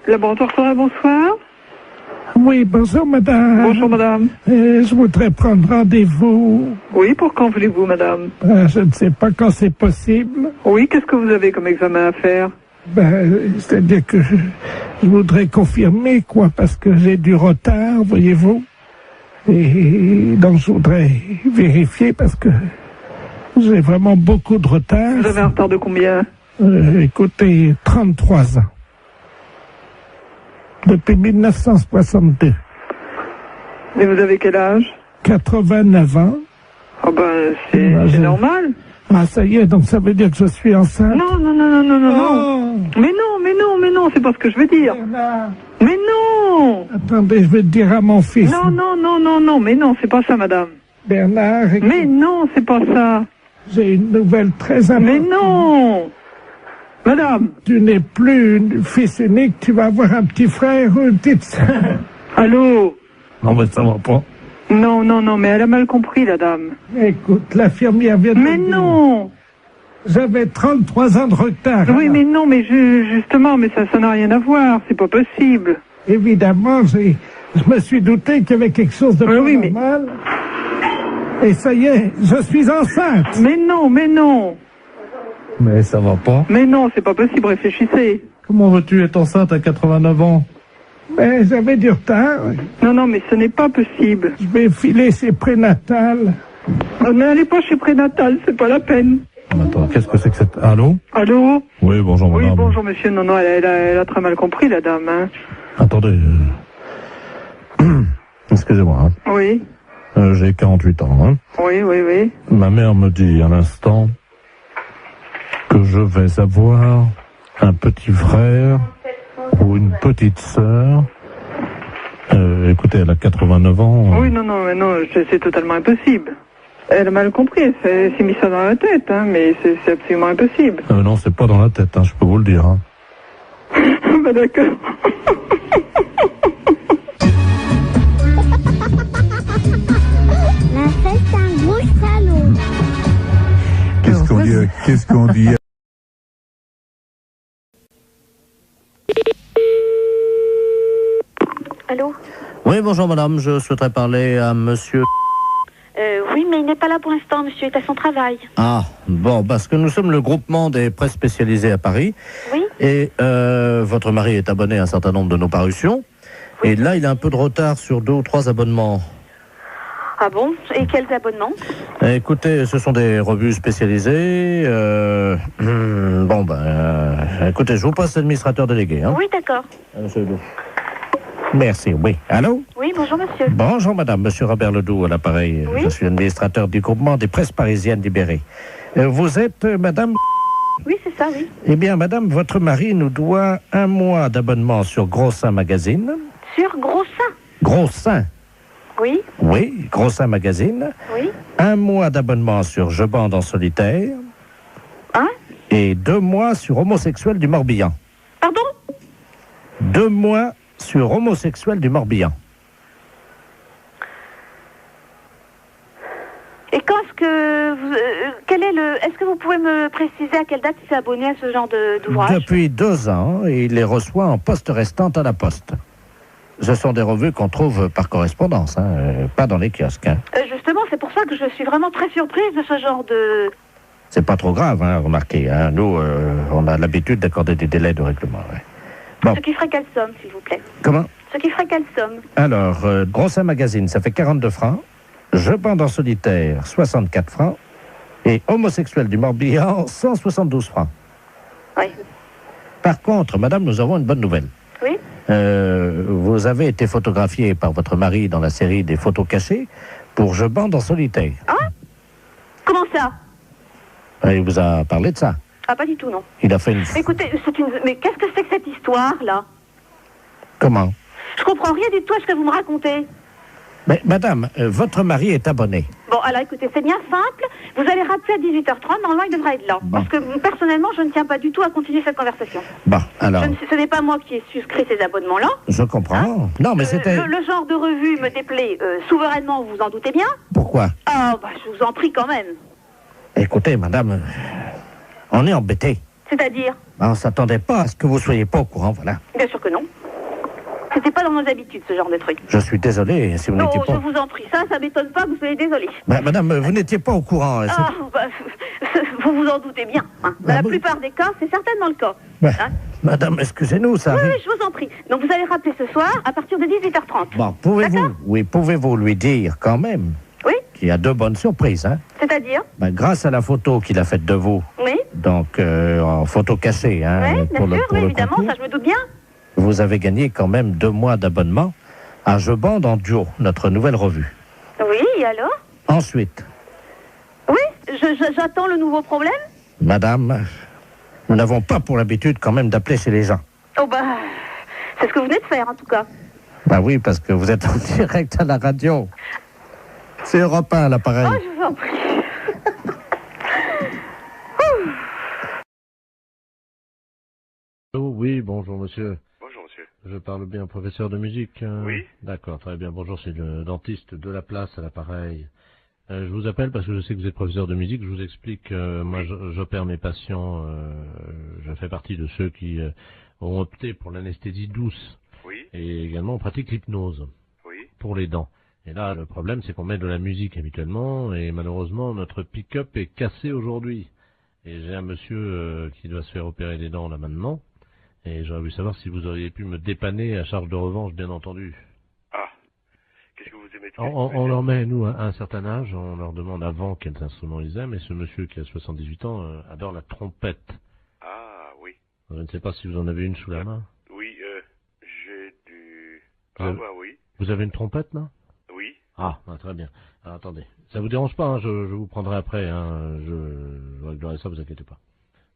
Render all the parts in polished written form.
Laboratoire Forêt, bonsoir. Oui, bonjour madame. Bonjour madame. Je voudrais prendre rendez-vous. Oui, pour quand voulez-vous madame? Je ne sais pas quand c'est possible. Oui, qu'est-ce que vous avez comme examen à faire? C'est-à-dire que je voudrais confirmer, quoi, parce que j'ai du retard, voyez-vous. Et donc je voudrais vérifier parce que j'ai vraiment beaucoup de retard. Vous avez un retard de combien? Écoutez, 33 ans. Depuis 1962. Et vous avez quel âge? 89 ans. Oh c'est normal. Ah, ça y est, donc ça veut dire que je suis enceinte? Non. Mais non, c'est pas ce que je veux dire. Bernard. Mais non! Attendez, je vais te dire à mon fils. Non, mais non, c'est pas ça, madame. Bernard, écoute, Mais non, c'est pas ça. j'ai une nouvelle très importante. Mais non! Madame! Tu n'es plus fils unique, tu vas avoir un petit frère ou une petite sœur. Allô? Non, mais ça va pas. Non, mais elle a mal compris, la dame. Écoute, l'infirmière vient de Mais me dire. non! J'avais 33 ans de retard. Oui, alors. mais non, mais justement, mais ça n'a rien à voir, c'est pas possible. Évidemment, je me suis douté qu'il y avait quelque chose de Oui, mais- normal. Et ça y est, je suis enceinte. Mais non. Mais ça va pas. Mais non, c'est pas possible, réfléchissez. Comment veux-tu être enceinte à 89 ans? Mais j'avais du retard. Non, mais ce n'est pas possible. Je vais filer chez prénatal. N'allez pas chez prénatal, c'est pas la peine. Attends, qu'est-ce que c'est que cette... Allô? Allô? Oui, bonjour Oui, madame. bonjour monsieur. Non, elle a très mal compris, la dame. Hein. Attendez. Excusez-moi. Hein. Oui, J'ai 48 ans. Hein. oui. Ma mère me dit à l'instant que je vais avoir un petit frère ou une petite sœur. Écoutez, elle a 89 ans. Oui, non, mais non, c'est totalement impossible. Elle a mal compris, elle s'est mis ça dans la tête, hein, mais c'est absolument impossible. Non, c'est pas dans la tête, hein, je peux vous le dire. Hein. Bah d'accord. La fête, c'est un gros salaud. Qu'est-ce qu'on dit Allô? Oui, bonjour madame, je souhaiterais parler à monsieur... Oui, mais il n'est pas là pour l'instant, monsieur est à son travail. Ah, bon, parce que nous sommes le groupement des presses spécialisées à Paris. Oui? Et votre mari est abonné à un certain nombre de nos parutions. Oui. Et là, il a un peu de retard sur 2 ou 3 abonnements. Ah bon? Et quels abonnements? Écoutez, ce sont des revues spécialisées. Écoutez, je vous passe l'administrateur délégué. Hein. Oui, d'accord. Monsieur Ledoux. Merci, oui. Allô? Oui, bonjour monsieur. Bonjour madame, monsieur Robert Ledoux à l'appareil. Oui. Je suis administrateur du groupement des presses parisiennes libérées. Vous êtes madame... Oui, c'est ça, oui. Eh bien madame, votre mari nous doit 1 mois d'abonnement sur Gros Seins Magazine. Sur Gros Sein? Gros Seins, Oui, oui, Gros Seins Magazine. oui. 1 mois d'abonnement sur Je bande en solitaire. Hein? Et 2 mois sur Homosexuel du Morbihan. Pardon? 2 mois sur Homosexuel du Morbihan. Et quand est-ce que vous, quel est le... Est-ce que vous pouvez me préciser à quelle date il s'est abonné à ce genre d'ouvrage? Depuis 2 ans, il les reçoit en poste restante à la poste. Ce sont des revues qu'on trouve par correspondance, hein, pas dans les kiosques. Hein. Justement, c'est pour ça que je suis vraiment très surprise de ce genre de... C'est pas trop grave, hein, remarquez. Hein. Nous, on a l'habitude d'accorder des délais de règlement. Ouais. Bon. Ce qui ferait quelle somme, s'il vous plaît? Comment? Ce qui ferait quelle somme? Alors, Gros Seins Magazine, ça fait 42 francs. Je bande en solitaire, 64 francs. Et Homosexuel du Morbihan, 172 francs. Oui. Par contre, madame, nous avons une bonne nouvelle. Oui? Vous avez été photographié par votre mari dans la série des photos cachées pour Je bande en solitaire. Hein? Comment ça? Il vous a parlé de ça. Ah, pas du tout, non. Il a fait une... Écoutez, mais qu'est-ce que c'est que cette histoire-là? Comment? Je comprends rien du tout à ce que vous me racontez. Mais madame, votre mari est abonné. Bon, alors écoutez, c'est bien simple. Vous allez rappeler à 18h30, normalement il devrait être là. Bon. Parce que personnellement, je ne tiens pas du tout à continuer cette conversation. Bon, alors, Ce n'est pas moi qui ai souscrit ces abonnements-là. je comprends. Non, mais c'était... Le genre de revue me déplaît souverainement, vous en doutez bien. Pourquoi? Ah, bah je vous en prie quand même. Écoutez, madame, on est embêté. C'est-à-dire? On s'attendait pas à ce que vous soyez pas au courant, voilà. Bien sûr que non. C'était pas dans nos habitudes, ce genre de truc. Je suis désolé si vous n'étiez pas... Non, je vous en prie, ça m'étonne pas que vous soyez désolé. Madame, vous n'étiez pas au courant. Ah, bah, vous vous en doutez bien. Hein. Dans la plupart des cas, c'est certainement le cas. Hein. Madame, excusez-nous, ça Oui, arrive. oui, je vous en prie. Donc vous allez rappeler ce soir à partir de 18h30. Bon, pouvez-vous lui dire quand même Oui. qu'il y a 2 bonnes surprises, hein? C'est-à-dire? Grâce à la photo qu'il a faite de vous. Oui. Donc, en photo cachée, hein? Oui, bien sûr, oui, évidemment, concours, ça je me doute bien. vous avez gagné quand même 2 mois d'abonnement à Je Bande en duo, notre nouvelle revue. Oui, et alors? Ensuite, Oui, j'attends le nouveau problème. madame, nous n'avons pas pour l'habitude quand même d'appeler chez les gens. Oh bah, c'est ce que vous venez de faire en tout cas. Bah oui, parce que vous êtes en direct à la radio. C'est Europe 1, l'appareil. Oh, je vous en prie. Oh, oui, bonjour monsieur. Bonjour monsieur. Je parle bien au professeur de musique. Oui. D'accord, très bien. Bonjour, c'est le dentiste de la place à l'appareil. Je vous appelle parce que je sais que vous êtes professeur de musique. Je vous explique, moi j'opère mes patients, je fais partie de ceux qui ont opté pour l'anesthésie douce. Oui. Et également on pratique l'hypnose Oui. pour les dents. Et là, le problème, c'est qu'on met de la musique habituellement, et malheureusement, notre pick-up est cassé aujourd'hui. Et j'ai un monsieur qui doit se faire opérer les dents là maintenant, et j'aurais voulu savoir si vous auriez pu me dépanner à charge de revanche, bien entendu. Ah. Qu'est-ce que vous aimez de On leur met, nous, à un certain âge, on leur demande avant quels instruments ils aiment, et ce monsieur qui a 78 ans adore la trompette. Ah, oui. Je ne sais pas si vous en avez une sous la main. Oui, j'ai du... Vous Ah, avez- bah oui. Vous avez une trompette, là? Oui. Ah, très bien. Alors, attendez. Ça vous dérange pas, hein, je vous prendrai après, hein, je réglerai ça, vous inquiétez pas.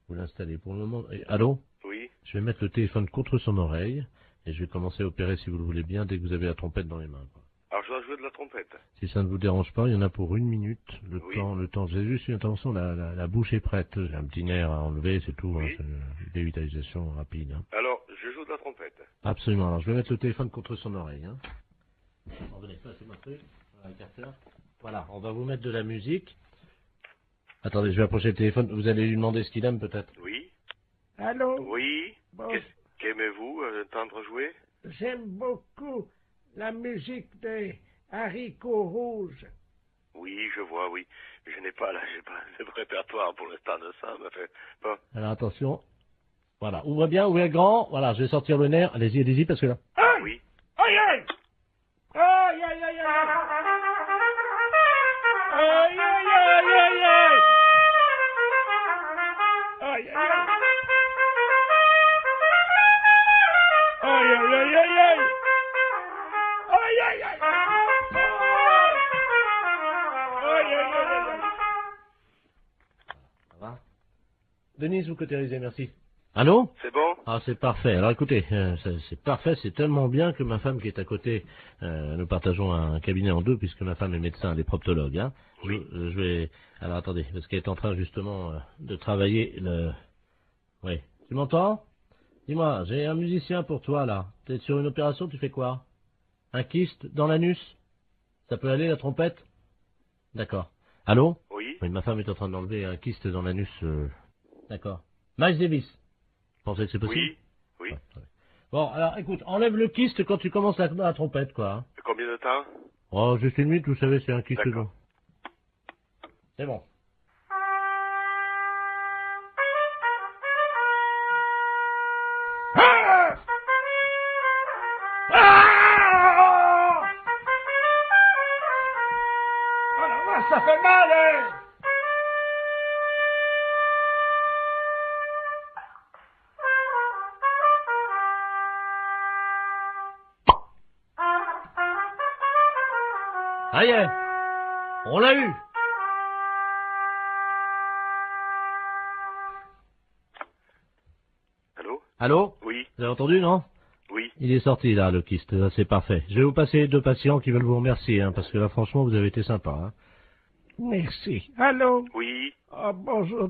Vous l'installez pour le moment. Et, allô? Oui. Je vais mettre le téléphone contre son oreille, et je vais commencer à opérer, si vous le voulez bien, dès que vous avez la trompette dans les mains, quoi. Alors, je dois jouer de la trompette. Si ça ne vous dérange pas, il y en a pour 1 minute, le Oui. temps. J'ai juste une intervention, la bouche est prête, j'ai un petit nerf à enlever, c'est tout, Oui. hein, c'est une dévitalisation rapide, hein. Alors, je joue de la trompette. Absolument, alors je vais mettre le téléphone contre son oreille, hein. Attendez, passez-moi le truc, voilà, l'écarteur. Voilà, on va vous mettre de la musique. Attendez, je vais approcher le téléphone, vous allez lui demander ce qu'il aime peut-être. Oui. Allô? Oui. Bon, Qu'aimez-vous entendre jouer? j'aime beaucoup la musique des haricots rouges. Oui, je vois, oui. Mais je n'ai pas, là, j'ai pas de répertoire pour l'instant de ça, mais fait... Bon. Alors attention, voilà, ouvrez bien, ouvrez grand, voilà, je vais sortir le nerf, allez-y, parce que là... Oui. Aïe, aïe! Aïe, aïe, aïe, aïe! Aïe, aïe, aïe, aïe, aïe! Aïe, aïe, aïe! Aïe, aïe, aïe, aïe, aïe! Aïe, aïe, aïe! Aïe, aïe, aïe, aïe! Ça va? Denise, vous cautérisez, merci. Allô? C'est bon? Ah, c'est parfait. Alors écoutez, c'est parfait, c'est tellement bien que ma femme qui est à côté, nous partageons un cabinet en 2 puisque ma femme est médecin, elle est proctologue. Hein. Oui. Je vais... Alors attendez, parce qu'elle est en train justement de travailler le... Oui. Tu m'entends? Dis-moi, j'ai un musicien pour toi là. T'es sur une opération, tu fais quoi? Un kyste dans l'anus? Ça peut aller la trompette? D'accord. Allô? Oui. Oui, ma femme est en train d'enlever un kyste dans l'anus. D'accord. Miles Davis. Vous pensez que c'est possible? Oui. Oui. Ouais, ouais. Bon, alors écoute, enlève le kyste quand tu commences la trompette, quoi. Hein. Combien de temps? Oh, juste 1 minute, vous savez, c'est un kyste. D'accord. C'est bon. Ça fait mal, hein? Ça y est, on l'a eu. Allô? Allô? Oui. Vous avez entendu, non? Oui. Il est sorti, là, le kyste. Là, c'est parfait. Je vais vous passer 2 patients qui veulent vous remercier, hein, parce que là, franchement, vous avez été sympa. Hein. Merci. Allô? Oui. Ah, bonjour,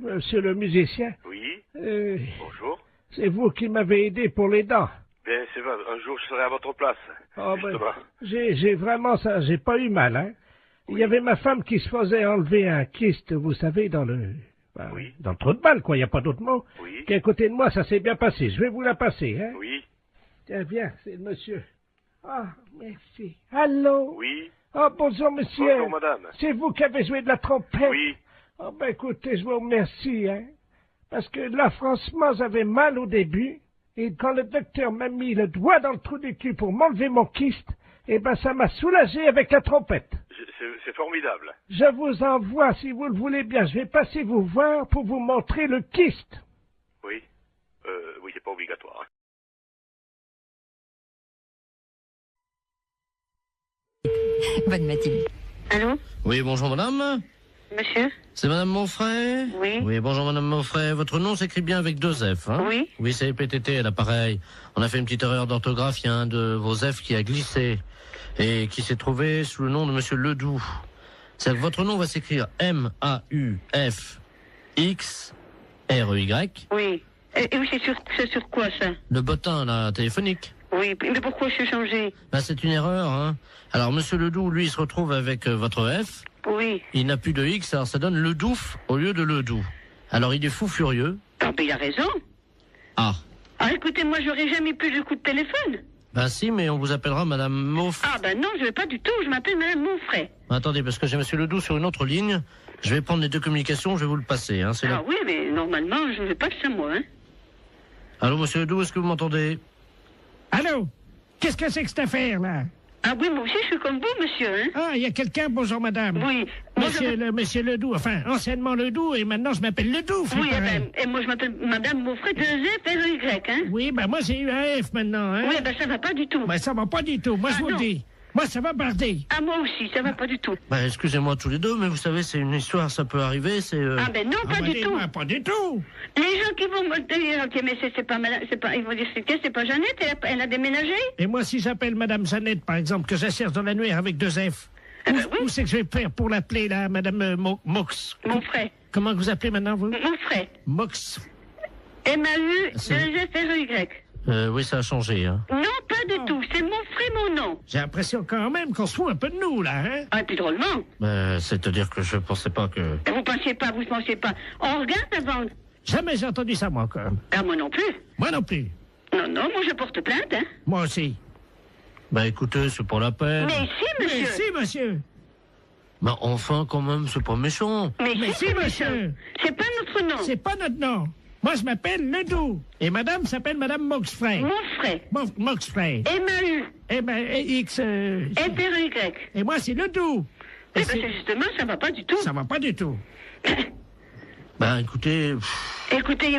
monsieur le musicien. Oui. Bonjour. C'est vous qui m'avez aidé pour les dents. Bien, c'est vrai, un jour je serai à votre place. Ah, ben, Justement. j'ai vraiment ça, j'ai pas eu mal, hein. Il y avait ma femme qui se faisait enlever un kyste, vous savez, dans le Bah, Oui. dans le trou de balle, quoi, il n'y a pas d'autre mot. Oui. Qui est à côté de moi, ça s'est bien passé. Je vais vous la passer, hein. Oui. Tiens, viens, c'est le monsieur. Ah, merci. Allô? Oui. Oh, bonjour, monsieur. Bonjour, madame. C'est vous qui avez joué de la trompette? Oui. Oh, ben, écoutez, je vous remercie, hein. Parce que là, franchement, j'avais mal au début. Et quand le docteur m'a mis le doigt dans le trou du cul pour m'enlever mon kyste, eh ben, ça m'a soulagé avec la trompette. C'est formidable. Je vous envoie, si vous le voulez bien, je vais passer vous voir pour vous montrer le kyste. Oui. Oui, c'est pas obligatoire. Bonne matinée. Allô? Oui, bonjour madame. Monsieur? C'est madame Monfray? Oui. Oui, bonjour madame Monfray. Votre nom s'écrit bien avec 2 F, hein? Oui. Oui, c'est PTT à l'appareil. On a fait une petite erreur d'orthographe. Il y a un de vos F qui a glissé et qui s'est trouvé sous le nom de monsieur Ledoux. C'est que votre nom va s'écrire M-A-U-F-X-R-E-Y. Oui. Et oui, c'est sur quoi, ça? Le bottin, là, téléphonique. Oui, mais pourquoi je suis changé? Ben, c'est une erreur, hein. Alors, monsieur Ledoux, lui, il se retrouve avec votre F. Oui. Il n'a plus de X, alors ça donne Ledouf au lieu de Ledoux. Alors, il est fou furieux. Ah, ben, il a raison. Ah. Ah, écoutez, moi, j'aurais jamais plus de coup de téléphone. Ben si, mais on vous appellera madame Moff. Ah, ben non, je vais pas du tout. Je m'appelle madame Monfray. Attendez, parce que j'ai monsieur Ledoux sur une autre ligne. Je vais prendre les 2 communications, je vais vous le passer, hein. Ah oui, mais normalement, je ne vais pas ça, moi, hein. Allô, monsieur Ledoux, est-ce que vous m'entendez? Allô? Qu'est-ce que c'est que cette affaire, là? Ah oui, moi aussi, je suis comme vous, monsieur, hein. Ah, il y a quelqu'un, bonjour madame. Oui. Monsieur Ledoux, enfin, anciennement Ledoux, et maintenant je m'appelle Ledoux. Oui, et moi, je m'appelle madame Monfray, 2F-R-E-Y, hein. Oui, ben moi j'ai eu un F maintenant, hein. Oui, ben ça va pas du tout. Ben ça va pas du tout, moi je vous le non. dis. Moi ça va barder. Ah, moi aussi, ça va pas du tout. Ben, excusez-moi tous les deux, mais vous savez, c'est une histoire, ça peut arriver, c'est... Ah, ben non, pas du tout. Pas du tout. Les gens qui vont me dire, ok, mais c'est pas madame, ils vont dire, c'est pas Jeannette, elle a déménagé? Et moi si j'appelle madame Jeannette, par exemple, que j'assère dans l'annuaire avec 2 F, oui. où c'est que je vais faire pour l'appeler, là, madame Mox? Monfray. Comment vous appelez maintenant, vous? Monfray. Mox. M-A-U-2-F-R-E-Y. oui, ça a changé, hein. Non, pas du tout. C'est Monfray, mon nom. J'ai l'impression quand même qu'on se fout un peu de nous, là, hein? Ah, puis drôlement. Ben, c'est-à-dire que je pensais pas que... Vous pensiez pas. On regarde avant. Jamais j'ai entendu ça, moi, quand même. Ah, moi non plus. Moi non plus. Non, moi je porte plainte, hein. Moi aussi. Ben, écoutez, c'est pas la peine. Mais si, monsieur. Mais si, monsieur. Ben, enfin, quand même, c'est pas méchant. Mais si, monsieur. C'est pas notre nom. C'est pas notre nom. Moi, je m'appelle Ledoux. Et madame s'appelle madame Moxfray. Monfray. Moxfray. M-A-U. Eh ben, X... F-R-E-Y. Et moi, c'est Ledoux. Eh ben, c'est justement, ça va pas du tout. Ça va pas du tout. Ben, écoutez... Écoutez.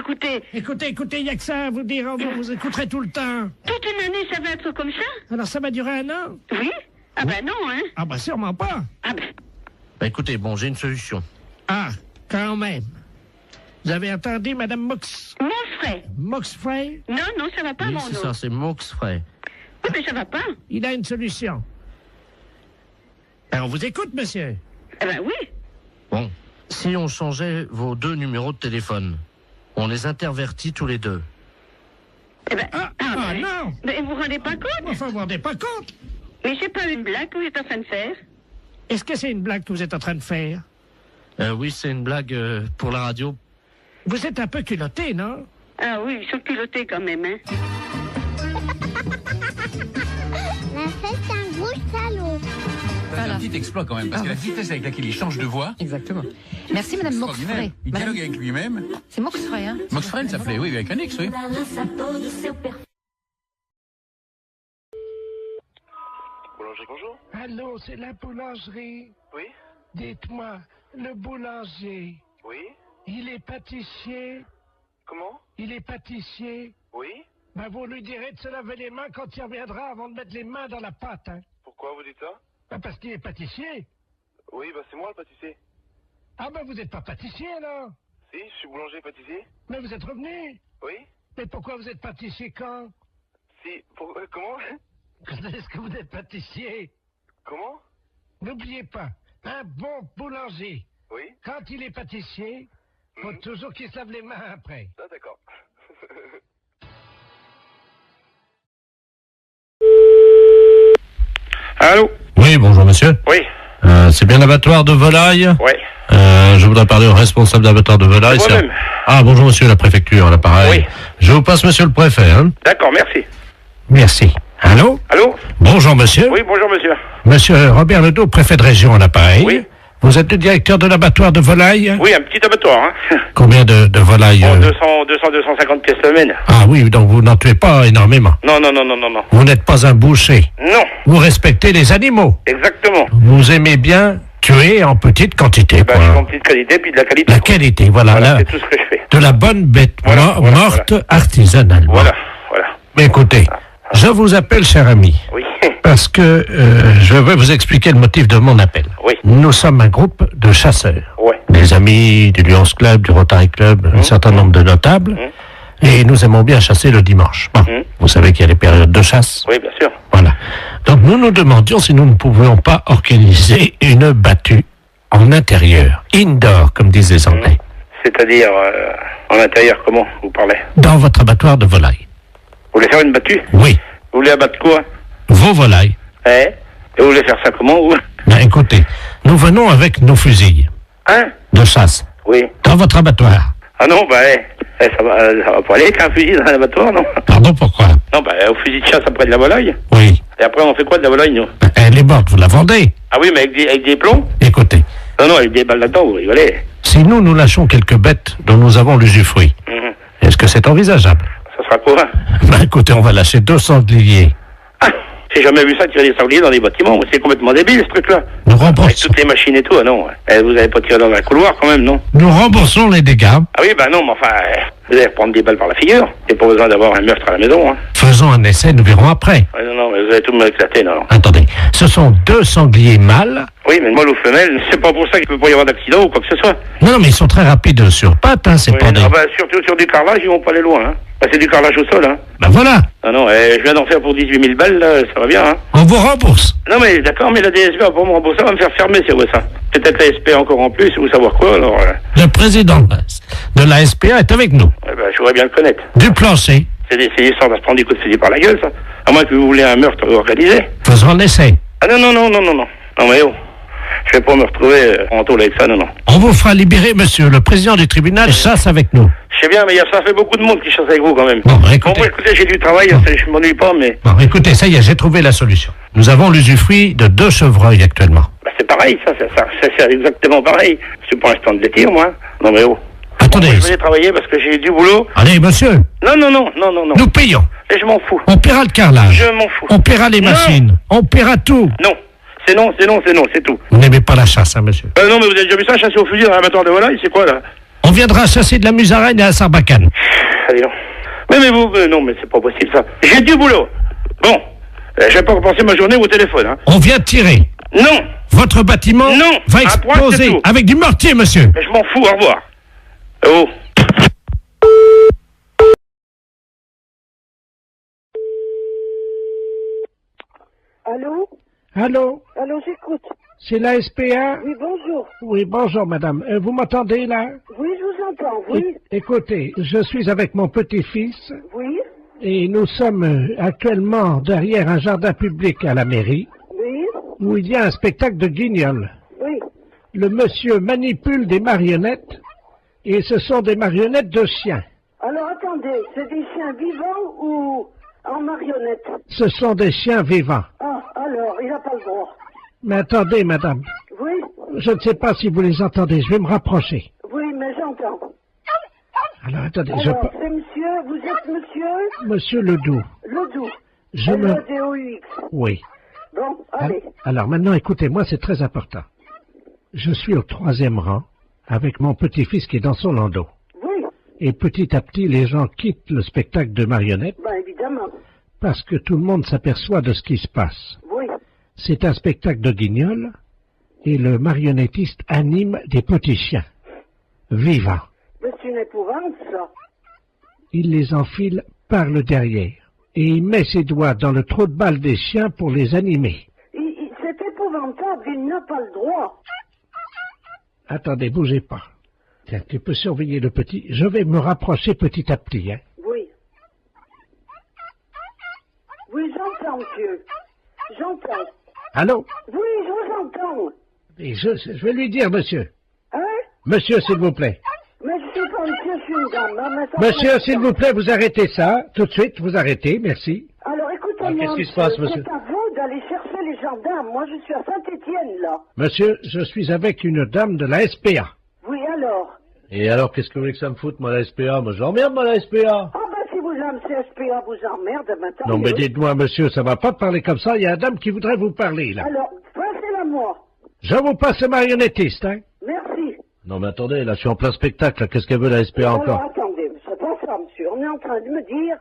Écoutez, il y a que ça à vous dire. Vous écouterez tout le temps. Toute une année, ça va être comme ça? Alors, ça va durer 1 an? Oui? Ah ben non, hein. Ah ben, sûrement pas. Ah ben... Ben, écoutez, bon, j'ai une solution. Ah, quand même. Vous avez entendu, madame Monfray. Moxfray? Non, ça va pas, Oui, mon c'est nom. ça, c'est Moxfray. Oui, mais ça va pas. Il a une solution. Alors, on vous écoute, monsieur. Eh ben oui. Bon, si on changeait vos 2 numéros de téléphone, on les intervertit tous les 2. Eh ben... ben, non. Mais vous vous rendez pas compte? Enfin, vous vous rendez pas compte? Mais c'est pas une blague que vous êtes en train de faire. Est-ce que c'est une blague que vous êtes en train de faire? Oui, c'est une blague pour la radio. Vous êtes un peu culotté, non? Ah oui, ils sont culottés quand même, hein. Mais c'est un gros salaud. Voilà. C'est un petit exploit quand même, parce que la vitesse avec laquelle il change de voix... Exactement. Merci, madame Moxfray. Il dialogue avec lui-même. C'est Moxfray, hein? Moxfray, ça s'appelait, oui, avec un X, oui. Boulanger, bonjour. Allô, c'est la boulangerie. Oui. Dites-moi, le boulanger, Oui. il est pâtissier? Comment? Il est pâtissier? Oui. Ben, vous lui direz de se laver les mains quand il reviendra avant de mettre les mains dans la pâte, hein? Pourquoi vous dites ça? Ben, parce qu'il est pâtissier. Oui, bah c'est moi le pâtissier. Ah ben, vous n'êtes pas pâtissier, alors? Si, je suis boulanger pâtissier. Mais vous êtes revenu. Oui. Mais pourquoi vous êtes pâtissier quand? Si, comment? Quand est-ce que vous êtes pâtissier? Comment? N'oubliez pas, un bon boulanger, Oui. quand il est pâtissier, faut toujours qu'il se lave les mains après. Ah, d'accord. Allô? Oui, bonjour monsieur. Oui. C'est bien l'abattoir de volaille? Oui. Je voudrais parler au responsable d'abattoir de volaille. C'est moi-même. Ah, bonjour, monsieur la préfecture, à l'appareil. Oui. Je vous passe monsieur le préfet, hein. D'accord, merci. Merci. Allô? Allô? Bonjour, monsieur. Oui, bonjour, monsieur. Monsieur Robert Ledoux, préfet de région, à l'appareil. Oui. Vous êtes le directeur de l'abattoir de volaille? Oui, un petit abattoir, hein. Combien de volailles? 250 pièces semaine. Ah oui, donc vous n'en tuez pas énormément. Non. Vous n'êtes pas un boucher. Non, Vous respectez les animaux. exactement. Vous aimez bien tuer en petite quantité. Bah, je suis en petite qualité, puis de la qualité. La qualité, voilà. Voilà, là, c'est tout ce que je fais. de la bonne bête Voilà, morte artisanalement. Voilà. Mais écoutez, je vous appelle, cher ami, Oui. parce que je veux vous expliquer le motif de mon appel. Oui. Nous sommes un groupe de chasseurs. Ouais. Des amis du Lions Club, du Rotary Club, un certain nombre de notables. Et nous aimons bien chasser le dimanche. Bon, vous savez qu'il y a les périodes de chasse. Oui, bien sûr. Voilà. Donc nous nous demandions si nous ne pouvions pas organiser une battue en intérieur, indoor, comme disent les Anglais, C'est-à-dire, en intérieur, comment vous parlez? dans votre abattoir de volaille. Vous voulez faire une battue? Oui, Vous voulez abattre quoi? vos volailles. Et vous voulez faire ça comment, vous? Ben, écoutez, nous venons avec nos fusils Hein? de chasse Oui. dans votre abattoir. Ah non, bah, ça va pas aller avec un fusil dans un abattoir, non? Pardon, pourquoi? Non, bah, au fusil de chasse après de la volaille. Oui. Et après, on fait quoi de la volaille, nous? Ben, elle est morte, vous la vendez. Ah oui, mais avec des plombs? Écoutez, Non, avec des balles là-dedans, vous rigolez. si nous lâchons quelques bêtes dont nous avons l'usufruit, Mhm. est-ce que c'est envisageable? Ça sera quoi? Ben, écoutez, on va lâcher 2 sangliers. Ah, j'ai jamais vu ça tirer des sangliers dans des bâtiments. C'est complètement débile, ce truc-là. Nous Avec remboursons, toutes les machines et tout, ah non. Vous avez pas tiré dans un couloir, quand même, non? nous remboursons les dégâts. Ah oui, bah non, mais enfin, vous allez reprendre des balles par la figure. Il n'y a pas besoin d'avoir un meurtre à la maison, hein. Faisons un essai, nous verrons après. Ouais, non, mais vous allez tout me éclater, non. Attendez, ce sont 2 sangliers mâles. Oui, mais mâle ou femelle, c'est pas pour ça qu'il peut pas y avoir d'accident ou quoi que ce soit. Non, mais ils sont très rapides sur pattes, hein, c'est Oui, pas des... ah bah, surtout sur du carrelage, ils vont pas aller loin, hein. Bah, c'est du carrelage au sol, hein. Ben voilà, Ah non, je viens d'en faire pour 18 000 balles, là, ça va bien, hein. on vous rembourse. Non, mais d'accord, mais la DSP va pas me rembourser, va me faire fermer, c'est vrai ça. Peut-être la SP encore en plus, ou savoir quoi, alors. Le président de la SPA est avec nous. Ben, je voudrais bien le connaître. Du plancher, C'est des histoires de se prendre des coups de fusil par la gueule, ça. À moins que vous voulez un meurtre organisé. faisons un essai. Ah non. Non, mais oh. Je vais pas me retrouver en tôle avec ça, non. On vous fera libérer, monsieur. Le président du tribunal chasse avec nous. Je sais bien, mais ça fait beaucoup de monde qui chasse avec vous, quand même. Bon, Bon, écoutez, moi, écoutez, j'ai du travail, je m'ennuie pas, mais... écoutez, ça y est, j'ai trouvé la solution. Nous avons l'usufruit de 2 chevreuils actuellement. Bah, c'est pareil, ça c'est exactement pareil. C'est pour l'instant de les tirer, moi. Non, mais oh. Attendez, Moi, je vais aller travailler parce que j'ai du boulot. allez, monsieur, Non. nous payons. Et je m'en fous. On paiera le carrelage. Je m'en fous. On paiera les Non. machines. On paiera tout. Non. C'est tout. Vous n'aimez pas la chasse, hein, monsieur? Non, mais vous avez déjà vu ça, chasser au fusil dans un abattoir de volaille, c'est quoi, là? On viendra chasser de la musaraigne à la Sarbacane. Allez, non. Mais vous, non, mais c'est pas possible, ça. J'ai du boulot. Bon. Je vais pas repenser ma journée au téléphone, hein. On vient tirer. Non. Votre bâtiment Non. va À point, c'est exploser tout. avec du mortier, monsieur. Mais je m'en fous, au revoir. Oh. Allô, Allô, j'écoute. c'est la SPA? Oui, bonjour. Oui, bonjour madame. Vous m'entendez là? Oui, je vous entends, oui. Écoutez, je suis avec mon petit-fils Oui, et nous sommes actuellement derrière un jardin public à la mairie oui, où il y a un spectacle de guignol. oui. Le monsieur manipule des marionnettes et ce sont des marionnettes de chiens. Alors, attendez, c'est des chiens vivants ou en marionnette? Ce sont des chiens vivants. Ah, alors, il n'a pas le droit. Mais attendez madame, Oui, je ne sais pas si vous les entendez, je vais me rapprocher. oui, mais j'entends. Alors attendez, Alors, c'est monsieur, vous êtes monsieur Monsieur Ledoux, Ledoux. je me... L-E-D-O-U-X. Oui. Bon, allez. Alors maintenant, écoutez-moi, c'est très important. Je suis au 3e rang avec mon petit-fils qui est dans son landau. Oui, Et petit à petit, les gens quittent le spectacle de marionnettes ben évidemment. parce que tout le monde s'aperçoit de ce qui se passe. Oui, C'est un spectacle de guignol et le marionnettiste anime des petits chiens vivants. mais c'est une épouvante, ça. Il les enfile par le derrière et il met ses doigts dans le trou de balle des chiens pour les animer. C'est épouvantable, il n'a pas le droit. Attendez, bougez pas. Tiens, tu peux surveiller le petit. Je vais me rapprocher petit à petit, hein. Oui. Oui, j'entends, monsieur. J'entends. Allô? Oui, je vous entends. Et je vais lui dire, monsieur. Hein? Monsieur, s'il vous plaît. Mais je suis pas monsieur, je suis une dame. Hein, Monsieur, s'il vous plaît, vous arrêtez ça. Tout de suite, vous arrêtez, merci. Alors écoutez-moi, qu'est-ce qui se passe, monsieur? C'est à vous d'aller chercher les gendarmes. Moi, je suis à Saint-Étienne, là. Monsieur, je suis avec une dame de la SPA. Oui, alors? Et alors, qu'est-ce que vous voulez que ça me foute, moi, la SPA? Moi, j'emmerde, moi, la SPA. Ah ben, si vous aimez CSPA, vous emmerde, maintenant. Non, mais dites-moi, monsieur, ça va pas parler comme ça. Il y a une dame qui voudrait vous parler, là. Alors, passez-la moi. Je vous passe le marionnettiste, hein. Merci. Non, mais attendez, là, je suis en plein spectacle, là. Qu'est-ce qu'elle veut, la SPA, Alors, encore? attendez, c'est pas ça, monsieur. On est en train de me dire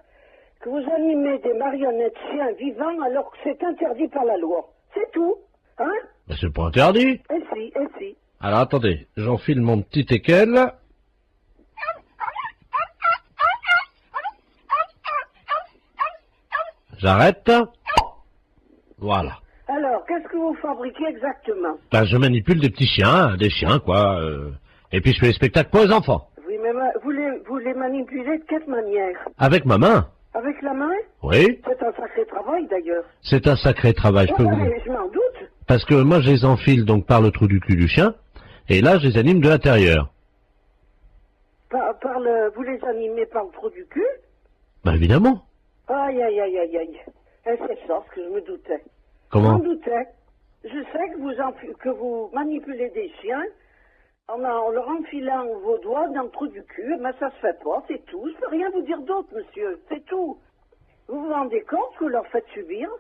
que vous animez des marionnettes chiens vivants alors que c'est interdit par la loi. C'est tout, hein? Mais c'est pas interdit. Et si. Alors, attendez, j'enfile mon petit équel, là. J'arrête. Voilà. Alors, qu'est-ce que vous fabriquez exactement? Ben, je manipule des petits chiens, des chiens, quoi. Et puis je fais des spectacles pour les enfants. Oui, mais vous les manipulez de quelle manière? Avec ma main. Avec la main? Oui. C'est un sacré travail, d'ailleurs. C'est un sacré travail, je peux vous dire. Mais je m'en doute. Parce que moi, je les enfile donc par le trou du cul du chien, et là, je les anime de l'intérieur. Vous les animez par le trou du cul? Ben, évidemment. Aïe. Et c'est ça ce que je me doutais. Comment? Je m'en doutais. Je sais que vous manipulez des chiens en leur enfilant vos doigts dans le trou du cul, mais ça se fait pas, c'est tout. Je peux rien vous dire d'autre, monsieur, c'est tout. Vous vous rendez compte que vous leur faites subir?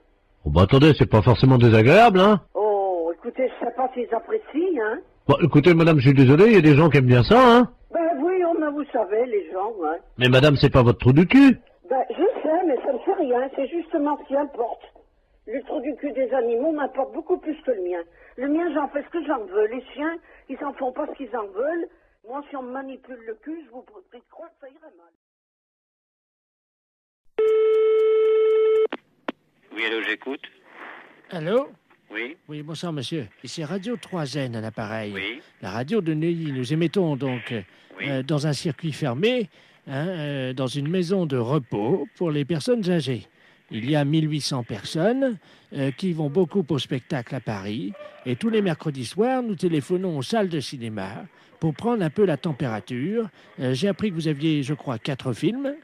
Oh, bah, attendez, c'est pas forcément désagréable, hein. Oh, écoutez, je sais pas s'ils apprécient, hein. Bon, écoutez, madame, je suis désolé, il y a des gens qui aiment bien ça, hein. Ben oui, vous savez, les gens, hein. Mais madame, c'est pas votre trou du cul. Ben, je sais, mais ça ne fait rien, c'est justement ce qui importe. Le trou du cul des animaux m'importe beaucoup plus que le mien. Le mien, j'en fais ce que j'en veux. Les chiens, ils s'en font pas ce qu'ils en veulent. Moi, si on me manipule le cul, je vous prie de croire que ça irait mal. Oui, allô, j'écoute. Allô? Oui. Oui, bonsoir, monsieur. Ici Radio 3N à l'appareil. Oui. La radio de Neuilly. Nous émettons donc dans un circuit fermé, dans une maison de repos pour les personnes âgées. Il y a 1800 personnes qui vont beaucoup au spectacle à Paris. Et tous les mercredis soirs, nous téléphonons aux salles de cinéma pour prendre un peu la température. J'ai appris que vous aviez, je crois, 4 films.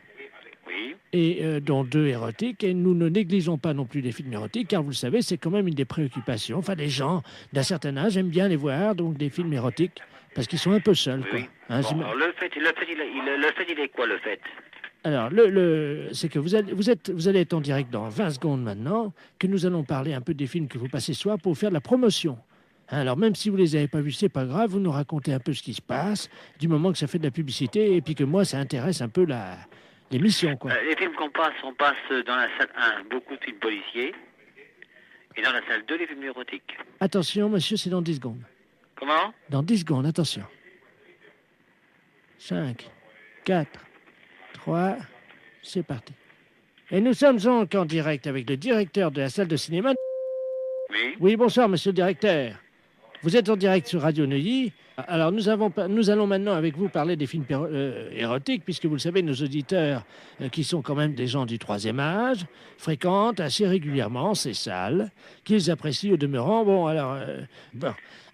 Oui. Et dont 2 érotiques. Et nous ne négligeons pas non plus les films érotiques, car vous le savez, c'est quand même une des préoccupations. Enfin, les gens d'un certain âge aiment bien les voir, donc des films érotiques, parce qu'ils sont un peu seuls, quoi. Oui. Hein, Bon, alors le fait, il est quoi, le fait? Alors, c'est que vous allez être en direct dans 20 secondes maintenant, que nous allons parler un peu des films que vous passez ce soir pour faire de la promotion. Hein, alors, même si vous les avez pas vus, c'est pas grave, vous nous racontez un peu ce qui se passe, du moment que ça fait de la publicité, et puis que moi, ça intéresse un peu l'émission, quoi. Les films on passe dans la salle 1, beaucoup de films policiers, et dans la salle 2, les films érotiques. Attention, monsieur, c'est dans 10 secondes. Comment? Dans 10 secondes, attention. 5, 4, 3, c'est parti. Et nous sommes donc en direct avec le directeur de la salle de cinéma. Oui. Oui, bonsoir, monsieur le directeur. Vous êtes en direct sur Radio Neuilly. Alors, nous allons maintenant avec vous parler des films érotiques, puisque vous le savez, nos auditeurs, qui sont quand même des gens du 3e âge, fréquentent assez régulièrement ces salles, qu'ils apprécient au demeurant. Bon,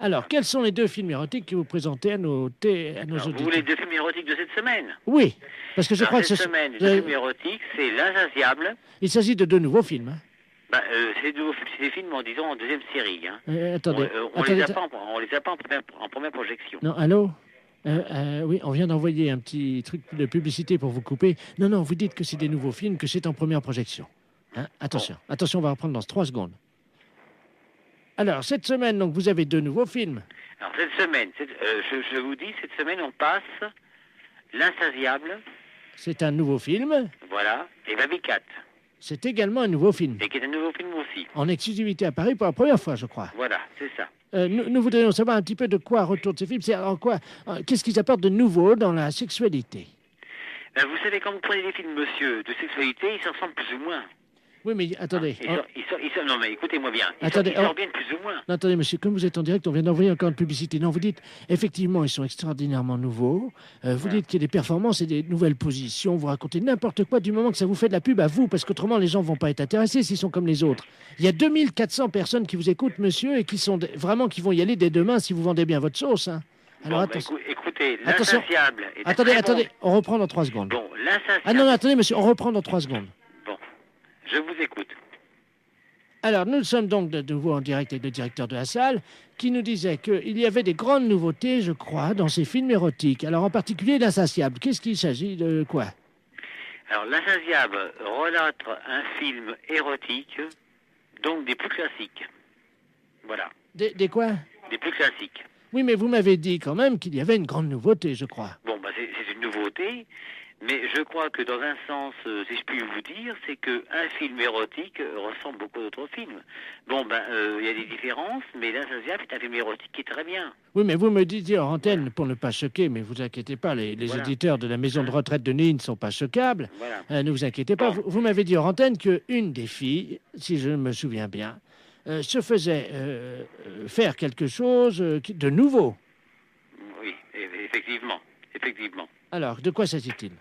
alors, quels sont les 2 films érotiques que vous présentez à nos auditeurs? Vous voulez 2 films érotiques de cette semaine? Oui, parce que je crois que cette semaine, 2 films érotiques, c'est L'Insatiable. Il s'agit de 2 nouveaux films. Hein. C'est des films, disons, en 2e série. Hein. Attendez. On les a pas en première projection. Non, allô? Oui, on vient d'envoyer un petit truc de publicité pour vous couper. Non, vous dites que c'est des nouveaux films, que c'est en première projection. Hein? Attention, attention, on va reprendre dans 3 secondes. Alors, cette semaine, donc, vous avez 2 nouveaux films. Alors, cette semaine, je vous dis, cette semaine, on passe L'Insatiable. C'est un nouveau film. Voilà, et Baby Cat. C'est également un nouveau film. Et qui est un nouveau film aussi. En exclusivité à Paris pour la première fois, je crois. Voilà, c'est ça. Nous voudrions savoir un petit peu de quoi retourne ces films. Qu'est-ce qu'ils apportent de nouveau dans la sexualité? Vous savez, quand vous prenez des films, monsieur, de sexualité, ils s'en ressemblent plus ou moins. Oui, mais attendez. Non, mais écoutez-moi bien. Ils reviennent plus ou moins. Non, attendez, monsieur, comme vous êtes en direct, on vient d'envoyer encore une publicité. Non, vous dites, effectivement, ils sont extraordinairement nouveaux. Vous dites qu'il y a des performances et des nouvelles positions. Vous racontez n'importe quoi du moment que ça vous fait de la pub à vous, parce qu'autrement, les gens ne vont pas être intéressés s'ils sont comme les autres. Il y a 2400 personnes qui vous écoutent, monsieur, et qui vont y aller dès demain si vous vendez bien votre sauce. Hein. Alors, Bon, attention. écoutez, Attention. l'insatiable est un Attendez, très attendez, bon- on reprend dans 3 secondes. Bon, l'insatiable... Ah non, non, attendez, monsieur, on reprend dans 3 secondes. Bon, je vous écoute. Alors, nous sommes donc de nouveau en direct avec le directeur de la salle, qui nous disait qu'il y avait des grandes nouveautés, je crois, dans ces films érotiques. Alors, en particulier, L'Insatiable. Qu'est-ce qu'il s'agit de quoi? Alors, l'insatiable relate un film érotique, donc des plus classiques. Voilà, Des quoi? des plus classiques. Oui, mais vous m'avez dit quand même qu'il y avait une grande nouveauté, je crois. Bon, bah, c'est une nouveauté, mais je crois que dans un sens, si je puis vous dire, c'est qu'un film érotique ressemble beaucoup à d'autres films. Bon, ben, il y a des différences, mais l'insatiable est un film érotique qui est très bien. Oui, mais vous me disiez en antenne, pour ne pas choquer, mais vous inquiétez pas, les Voilà. auditeurs de la maison de retraite de Neuilly ne sont pas choquables. Voilà. Ne vous inquiétez pas. Bon. Vous m'avez dit en antenne qu'une des filles, si je me souviens bien, se faisait faire quelque chose de nouveau. Oui, effectivement, effectivement. Alors, de quoi s'agit-il?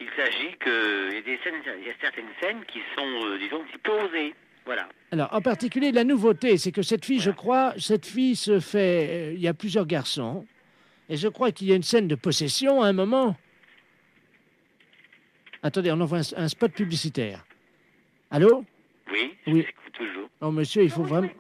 Il s'agit qu'il y a des scènes, il y a certaines scènes qui sont, disons, un petit peu osées. Voilà. Alors, en particulier, la nouveauté, c'est que cette fille, je crois, cette fille se fait... il y a plusieurs garçons, et je crois qu'il y a une scène de possession à un moment. Attendez, on envoie un spot publicitaire. Allô? Oui, je Oui. vous écoute toujours. Oh, monsieur, il faut vraiment...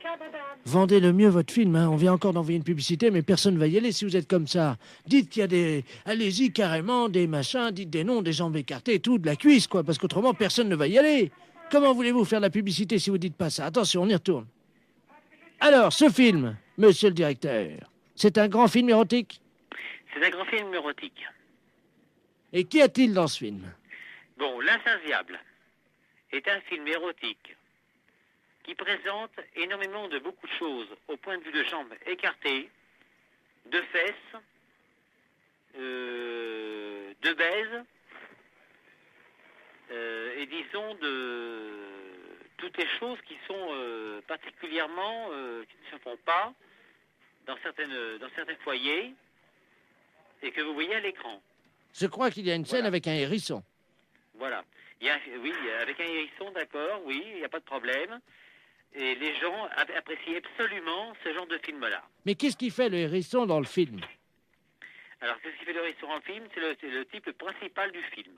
Vendez le mieux votre film, hein. On vient encore d'envoyer une publicité, mais personne ne va y aller si vous êtes comme ça. Dites qu'il y a des... Allez-y, carrément, des machins, dites des noms, des jambes écartées, tout, de la cuisse, quoi, parce qu'autrement, personne ne va y aller. Comment voulez-vous faire de la publicité si vous dites pas ça? Attention, on y retourne. Alors, ce film, monsieur le directeur, c'est un grand film érotique? C'est un grand film érotique. Et qu'y a-t-il dans ce film? Bon, L'Insatiable est un film érotique qui présente énormément de beaucoup de choses au point de vue de jambes écartées, de fesses, de baise, et disons de toutes les choses qui sont particulièrement, qui ne se font pas dans certains foyers et que vous voyez à l'écran. Je crois qu'il y a une scène avec un hérisson. Voilà. Oui, avec un hérisson, d'accord, oui, il n'y a pas de problème. Et les gens apprécient absolument ce genre de film-là. Mais qu'est-ce qui fait le hérisson dans le film? Alors, qu'est-ce qui fait le hérisson en film? C'est le type principal du film.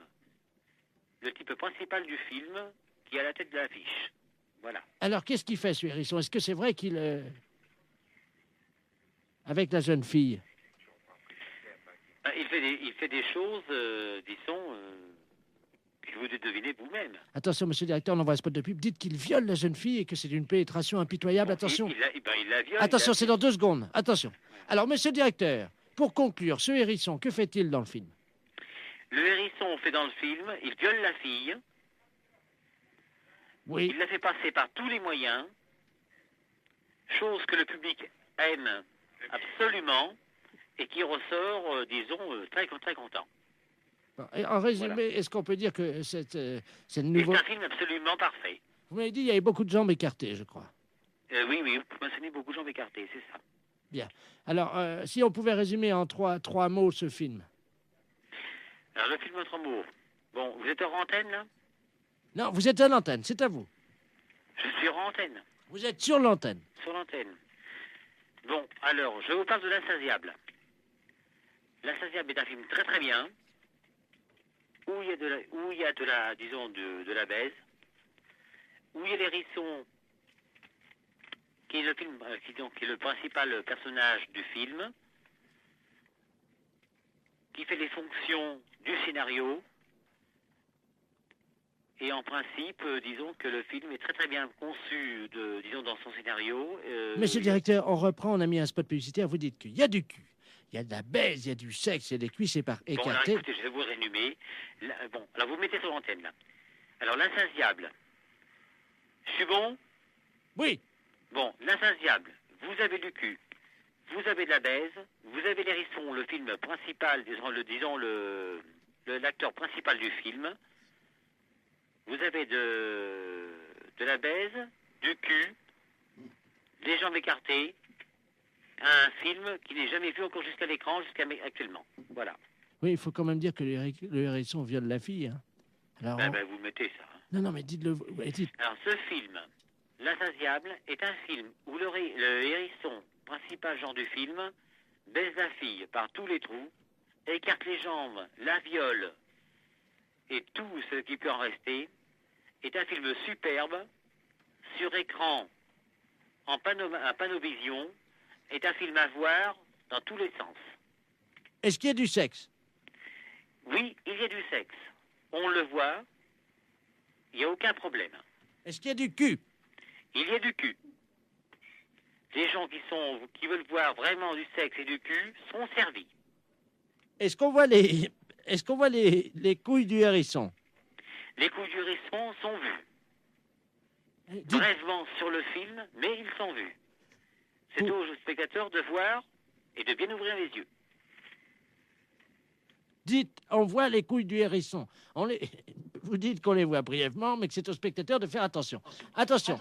Le type principal du film qui est à la tête de l'affiche. Voilà. Alors, qu'est-ce qu'il fait, ce hérisson? Est-ce que c'est vrai qu'il... Avec la jeune fille? Il fait des choses, disons, que vous devinez vous-même. Attention, monsieur le directeur, on envoie un spot de pub. Dites qu'il viole la jeune fille et que c'est d'une pénétration impitoyable. Attention. Il la viole. Attention, c'est dans 2 secondes. Attention. Alors, monsieur le directeur, pour conclure, ce hérisson, que fait-il dans le film? Le hérisson fait dans le film, il viole la fille. Oui. Il la fait passer par tous les moyens, chose que le public aime absolument et qui ressort, disons, très content. Et en résumé, Voilà. est-ce qu'on peut dire que c'est le C'est nouveau... un film absolument parfait. Vous m'avez dit qu'il y avait beaucoup de jambes écartées, je crois. Oui, vous mentionnez beaucoup de jambes écartées, c'est ça. Bien. Alors, si on pouvait résumer en trois mots ce film. Alors, le film en 3 mots. Bon, vous êtes hors antenne, là? Non, vous êtes à l'antenne, c'est à vous. Je suis hors antenne, Vous êtes sur l'antenne. sur l'antenne. Bon, alors, je vous parle de L'Insatiable. L'Insatiable est un film très très bien, où il y a de la, disons, de la baise, où il y a l'hérisson, qui est le film, qui est le principal personnage du film, qui fait les fonctions du scénario, et en principe, disons que le film est très très bien conçu, disons, dans son scénario. Monsieur le directeur, on reprend, on a mis un spot publicitaire, vous dites qu'il y a du cul, il y a de la baise, il y a du sexe, il y a des cuisses Bon, alors écartées. écoutez, je vais vous résumer. Bon, alors vous mettez sur l'antenne, là. Alors, L'Insatiable. Je suis bon? Oui. Bon, L'Insatiable, vous avez du cul, vous avez de la baise, vous avez l'hérisson, le film principal, disons l'acteur principal du film. Vous avez de la baise, du cul, des jambes écartées, un film qui n'est jamais vu encore jusqu'à l'écran, jusqu'à actuellement. Voilà. Oui, il faut quand même dire que le hérisson viole la fille. Hein. Alors, Ben, vous mettez ça. Hein. Non, mais dites-le. Ouais, dites. Alors, ce film, L'Insatiable, est un film où le hérisson, principal genre du film, baise la fille par tous les trous, écarte les jambes, la viole et tout ce qui peut en rester, est un film superbe, sur écran, en panovision, est un film à voir dans tous les sens. Est-ce qu'il y a du sexe? Oui, il y a du sexe. On le voit, il n'y a aucun problème. Est-ce qu'il y a du cul? Il y a du cul. Les gens qui veulent voir vraiment du sexe et du cul sont servis. Est-ce qu'on voit les couilles du hérisson? Les couilles du hérisson sont vues. Brèvement sur le film, mais ils sont vus. C'est aux spectateurs de voir et de bien ouvrir les yeux. Dites, on voit les couilles du hérisson. Vous dites qu'on les voit brièvement, mais que c'est aux spectateurs de faire attention. Attention,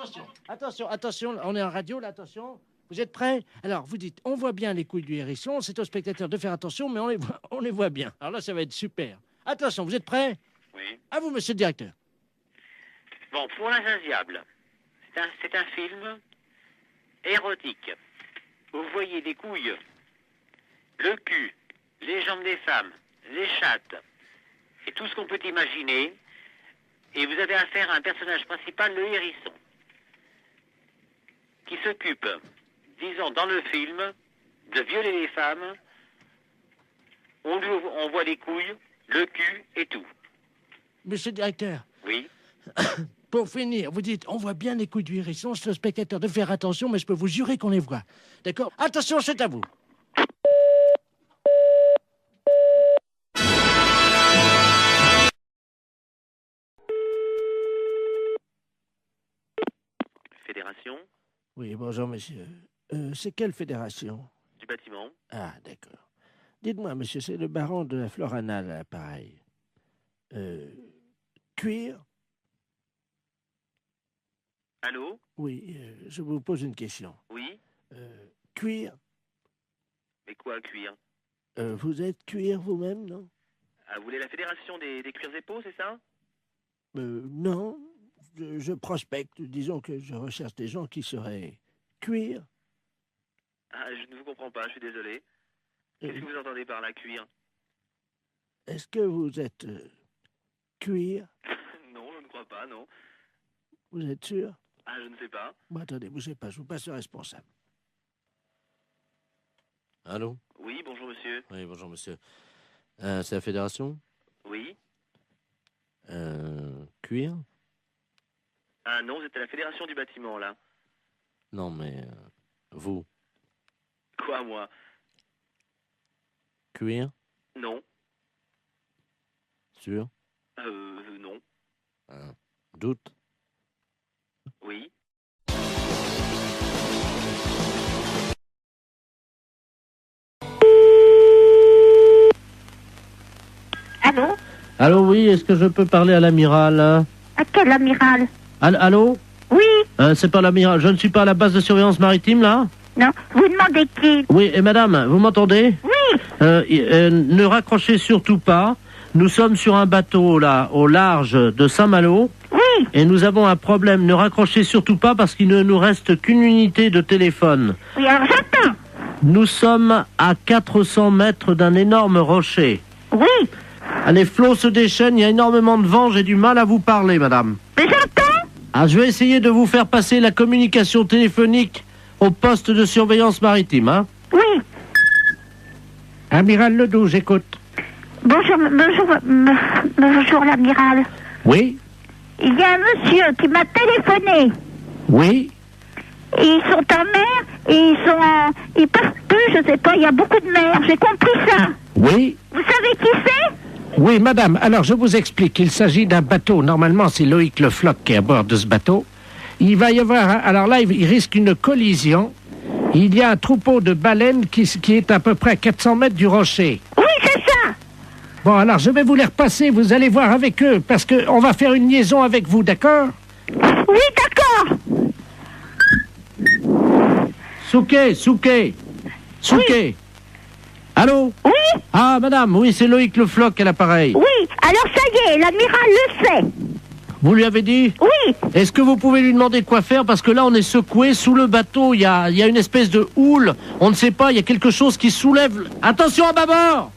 on est en radio, là, attention. Vous êtes prêts? Alors, vous dites, on voit bien les couilles du hérisson, c'est aux spectateurs de faire attention, mais on les voit bien. Alors là, ça va être super. Attention, vous êtes prêts? Oui. À vous, monsieur le directeur. Bon, pour l'insatiable, c'est un film érotique. Vous voyez les couilles, le cul, les jambes des femmes, les chattes, et tout ce qu'on peut imaginer. Et vous avez affaire à un personnage principal, le hérisson, qui s'occupe, disons dans le film, de violer les femmes. On voit les couilles, le cul et tout. Monsieur le directeur. Oui. Pour finir, vous dites, on voit bien les couilles du hérisson, c'est au spectateur de faire attention, mais je peux vous jurer qu'on les voit. D'accord? Attention, c'est à vous. Fédération? Oui, bonjour, monsieur. C'est quelle fédération? Du bâtiment. Ah, d'accord. Dites-moi, monsieur, c'est le baron de la Floranale, à l'appareil. Cuir? Allô? Oui, je vous pose une question. Oui? Cuir? Mais quoi, cuir? Vous êtes cuir vous-même, non? Ah, vous voulez la fédération des cuirs et peaux, c'est ça? Non. Je prospecte. Disons que je recherche des gens qui seraient cuir. Ah, je ne vous comprends pas, je suis désolé. Qu'est-ce que vous entendez par la cuir? Est-ce que vous êtes cuir? Non, je ne crois pas, non. Vous êtes sûr? Ah, je ne sais pas. Bon, attendez, bougez pas, je vous passe le responsable. Allô? Oui, bonjour monsieur. Oui, bonjour monsieur. C'est la fédération? Oui. Cuir? Ah non, vous êtes à la fédération du bâtiment, là. Non, mais vous? Quoi, moi? Cuir? Non. Sûr? Non. Doute? Oui. Allô? Allô, oui, est-ce que je peux parler à l'amiral? À quel amiral? Allô? Oui. C'est pas l'amiral, je ne suis pas à la base de surveillance maritime, là? Non, vous demandez qui? Oui, et madame, vous m'entendez? Oui. Ne raccrochez surtout pas. Nous sommes sur un bateau, là, au large de Saint-Malo. Oui. Et nous avons un problème. Ne raccrochez surtout pas parce qu'il ne nous reste qu'une unité de téléphone. Oui, alors j'attends. Nous sommes à 400 mètres d'un énorme rocher. Oui. Les flots se déchaînent, il y a énormément de vent, j'ai du mal à vous parler, madame. Mais j'entends. Ah, je vais essayer de vous faire passer la communication téléphonique au poste de surveillance maritime, hein? Oui. Amiral Ledoux, j'écoute. Bonjour l'amiral. Oui? Il y a un monsieur qui m'a téléphoné. Oui? Et ils sont en mer et ils peuvent plus, je sais pas, il y a beaucoup de mer, j'ai compris ça. Oui? Vous savez qui c'est? Oui, madame. Alors, je vous explique. Il s'agit d'un bateau. Normalement, c'est Loïc Le Floch qui est à bord de ce bateau. Il va y avoir... Alors là, il risque une collision. Il y a un troupeau de baleines qui est à peu près à 400 mètres du rocher. Oui, c'est ça. Bon, alors, je vais vous les repasser. Vous allez voir avec eux, parce qu'on va faire une liaison avec vous, d'accord? Oui, d'accord. Souquet. Oui. Allô? Oui. Ah, madame, oui, c'est Loïc Le Floch à l'appareil. Oui, alors ça y est, l'amiral le sait. Vous lui avez dit? Oui. Est-ce que vous pouvez lui demander quoi faire? Parce que là, on est secoué sous le bateau. Il y a une espèce de houle. On ne sait pas, il y a quelque chose qui soulève. Attention à bâbord!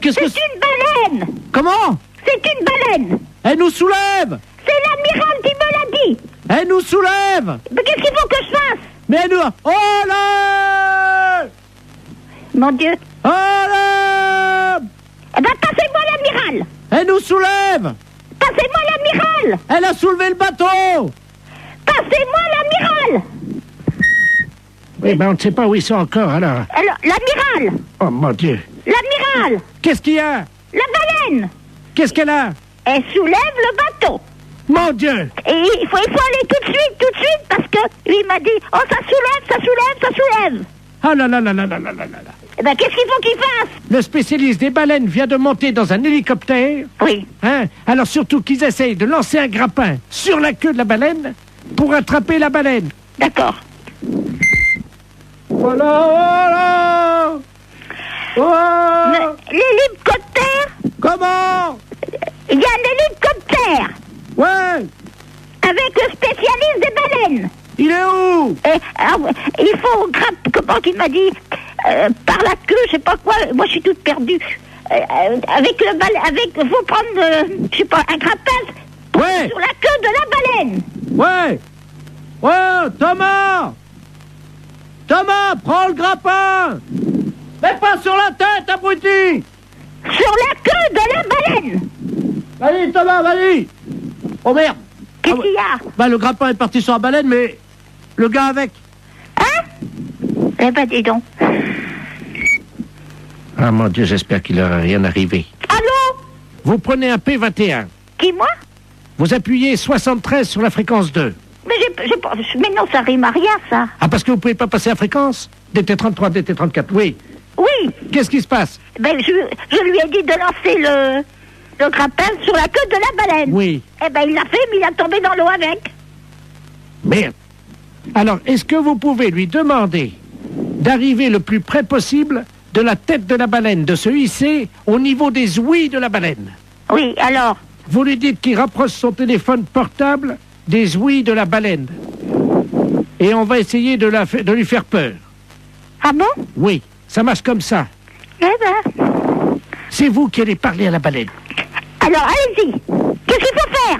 Qu'est-ce que c'est? C'est une baleine! Comment? C'est une baleine! Elle nous soulève! C'est l'amiral qui me l'a dit! Elle nous soulève! Mais qu'est-ce qu'il faut que je fasse? Mais elle nous... Oh là! Mon Dieu! Oh là! Eh ben, passez-moi l'amiral! Elle nous soulève! Passez-moi l'amiral! Elle a soulevé le bateau! Passez-moi l'amiral! Oui, ben on ne sait pas où ils sont encore, alors. Alors, l'amiral! Oh, mon Dieu! L'amiral! Qu'est-ce qu'il y a? La baleine! Qu'est-ce qu'elle a? Elle soulève le bateau! Mon Dieu! Et il faut aller tout de suite, parce que lui m'a dit, oh, ça soulève! Ah là là là là là là là là! Eh ben, qu'est-ce qu'il faut qu'il fasse? Le spécialiste des baleines vient de monter dans un hélicoptère. Oui. Hein? Alors surtout qu'ils essayent de lancer un grappin sur la queue de la baleine pour attraper la baleine. D'accord. Voilà! Oh! L'hélicoptère? Comment? Il y a un hélicoptère! Ouais! Avec le spécialiste des baleines! Il est où? Il faut comment qu'il m'a dit, par la queue, je sais pas quoi, moi je suis toute perdue. Avec le baleine, faut prendre, je sais pas, un grappin ouais. Sur la queue de la baleine. Ouais! Oh, Thomas! Thomas, prends le grappin! Mais pas sur la tête, abruti! Sur la queue de la baleine! Vas-y, Thomas, vas-y! Oh merde! Qu'est-ce qu'il y a? Bah, le grappin est parti sur la baleine, mais le gars avec. Hein? Eh ben, dis donc. Ah, mon Dieu, j'espère qu'il n'aura rien arrivé. Allô? Vous prenez un P21. Qui, moi? Vous appuyez 73 sur la fréquence 2. Mais non, ça rime à rien, ça. Ah, parce que vous pouvez pas passer la fréquence? DT33, DT34, oui. Oui. Qu'est-ce qui se passe? Ben, je lui ai dit de lancer le grappin sur la queue de la baleine. Oui. Eh ben, il l'a fait, mais il a tombé dans l'eau avec. Merde. Alors, est-ce que vous pouvez lui demander d'arriver le plus près possible de la tête de la baleine, de se hisser au niveau des ouïes de la baleine? Oui, alors? Vous lui dites qu'il rapproche son téléphone portable des ouïes de la baleine. Et on va essayer de lui faire peur. Ah bon? Oui, ça marche comme ça. Eh ben... C'est vous qui allez parler à la baleine. Alors, allez-y. Qu'est-ce qu'il faut faire?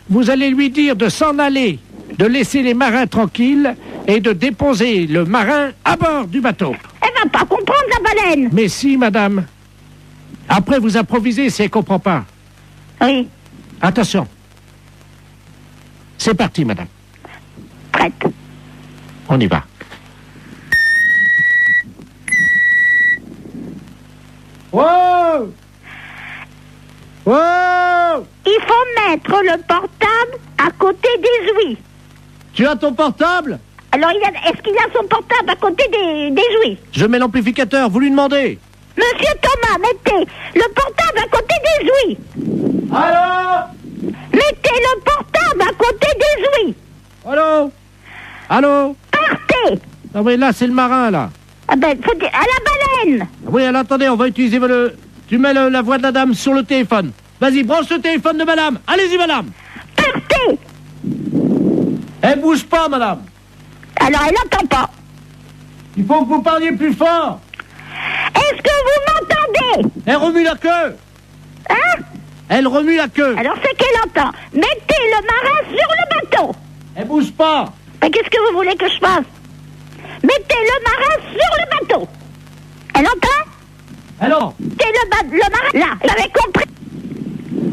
Vous allez lui dire de s'en aller, de laisser les marins tranquilles et de déposer le marin à bord du bateau. Elle va pas comprendre, la baleine. Mais si, madame. Après, vous improvisez si elle comprend pas. Oui. Attention. C'est parti, madame. Prête. On y va. Wow! Wow! Il faut mettre le portable à côté des ouïes. Tu as ton portable? Alors, est-ce qu'il a son portable à côté des ouïes? Je mets l'amplificateur, vous lui demandez. Monsieur Thomas, mettez le portable à côté des ouïes. Allô? Mettez le portable à côté des ouïes. Allô? Allô? Partez. Ah oui, là, c'est le marin, là. Ah ben, faut dire, à la baleine. Oui, alors attendez, on va utiliser Tu mets la voix de la dame sur le téléphone. Vas-y, branche le téléphone de madame. Allez-y, madame. Partez. Elle bouge pas, madame. Alors, elle n'entend pas. Il faut que vous parliez plus fort. Est-ce que vous m'entendez? Elle remue la queue. Hein? Elle remue la queue. Alors, c'est qu'elle entend. Mettez le marin sur le bateau. Elle bouge pas. Mais qu'est-ce que vous voulez que je fasse? Mettez le marin sur le bateau. Elle entend? Alors? Mettez le marin là. Vous avez compris?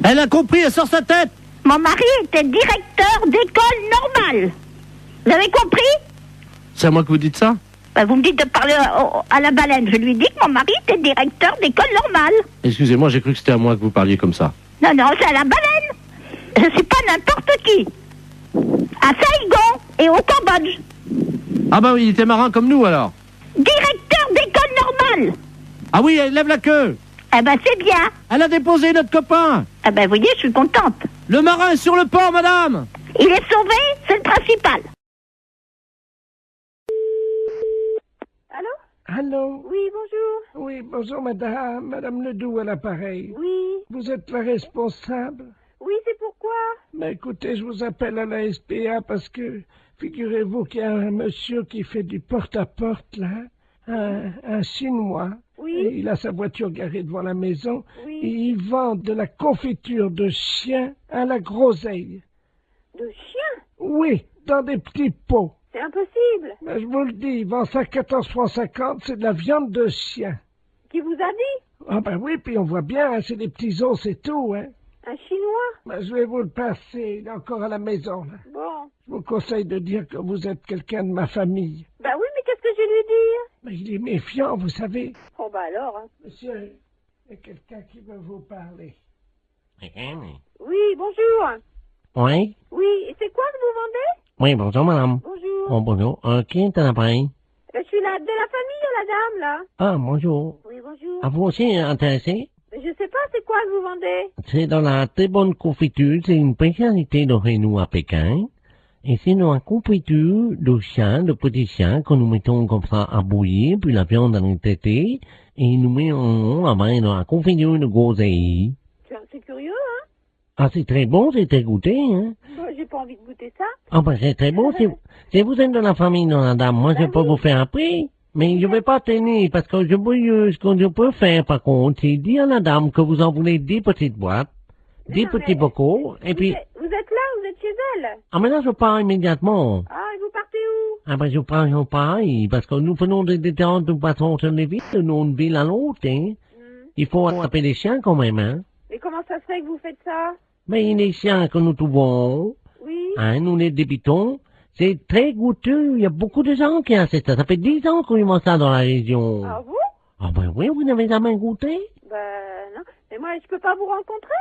Elle a compris, elle sort sa tête. Mon mari était directeur d'école normale. Vous avez compris? C'est à moi que vous dites ça? Ben, vous me dites de parler à la baleine. Je lui dis que mon mari était directeur d'école normale. Excusez-moi, j'ai cru que c'était à moi que vous parliez comme ça. Non, non, c'est à la baleine. Je suis pas n'importe qui. À Saigon et au Cambodge. Ah bah oui, il était marin comme nous alors. Directeur d'école normale. Ah oui, elle lève la queue. Eh ben, c'est bien. Elle a déposé notre copain. Eh ben, vous voyez, je suis contente. Le marin est sur le port, madame. Il est sauvé, c'est le principal. Allô? Allô? Oui, bonjour. Oui, bonjour madame. Madame Ledoux à l'appareil. Oui. Vous êtes la responsable? Oui, c'est pourquoi? Mais écoutez, je vous appelle à la SPA parce que, figurez-vous qu'il y a un monsieur qui fait du porte-à-porte, là, un Chinois. Oui. Et il a sa voiture garée devant la maison. Oui. Et il vend de la confiture de chien à la groseille. De chien? Oui, dans des petits pots. C'est impossible. Mais je vous le dis, il vend ça 14,50 francs, c'est de la viande de chien. Qui vous a dit? Ah ben oui, puis on voit bien, hein, c'est des petits os, c'est tout, hein. Un Chinois? Ben, je vais vous le passer, il est encore à la maison, là. Bon. Je vous conseille de dire que vous êtes quelqu'un de ma famille. Bah oui, mais qu'est-ce que je vais lui dire? Mais il est méfiant, vous savez. Oh bah alors, hein. Monsieur, il y a quelqu'un qui veut vous parler. Oui, bonjour. Oui, Oui, et c'est quoi que vous vendez? oui, bonjour madame. Bonjour. Oh, bonjour. Qui est à l'appareil? Je suis de la famille de la dame, là. Ah, bonjour. Oui, bonjour. À vous aussi intéressé? Je sais pas, c'est quoi que vous vendez? C'est dans la très bonne confiture, c'est une spécialité de chez nous à Pékin. Et c'est dans la confiture de chien, de petits chiens, que nous mettons comme ça à bouillir, puis la viande en est traitée, et nous mettons après dans la confiture de groseille. C'est curieux, hein? Ah, c'est très bon, c'est très goûté, hein? Bon, j'ai pas envie de goûter ça. Ah, ben, c'est très bon, si vous êtes de la famille de la dame, moi, je peux vous faire un prix. Mais je vais pas tenir, parce que ce que je peux faire, par contre, c'est dire à la dame que vous en voulez 10 petites boîtes, 10 petits bocaux, et puis... Vous êtes là, vous êtes chez elle? Ah, mais là, je pars immédiatement. Ah, et vous partez où? Ah, ben, je pars pareil, parce que nous faisons des différentes façons sur les villes, d'une ville à l'autre, hein. Il faut attraper les chiens, quand même, hein. Et comment ça se fait que vous faites ça? Mais les chiens que nous trouvons, Oui. hein, nous les débitons, c'est très goûteux. Il y a beaucoup de gens qui achètent ça. Ça fait 10 ans qu'on y mange ça dans la région. Ah vous? Ah ben oui, vous n'avez jamais goûté? Ben non. Mais moi, je peux pas vous rencontrer?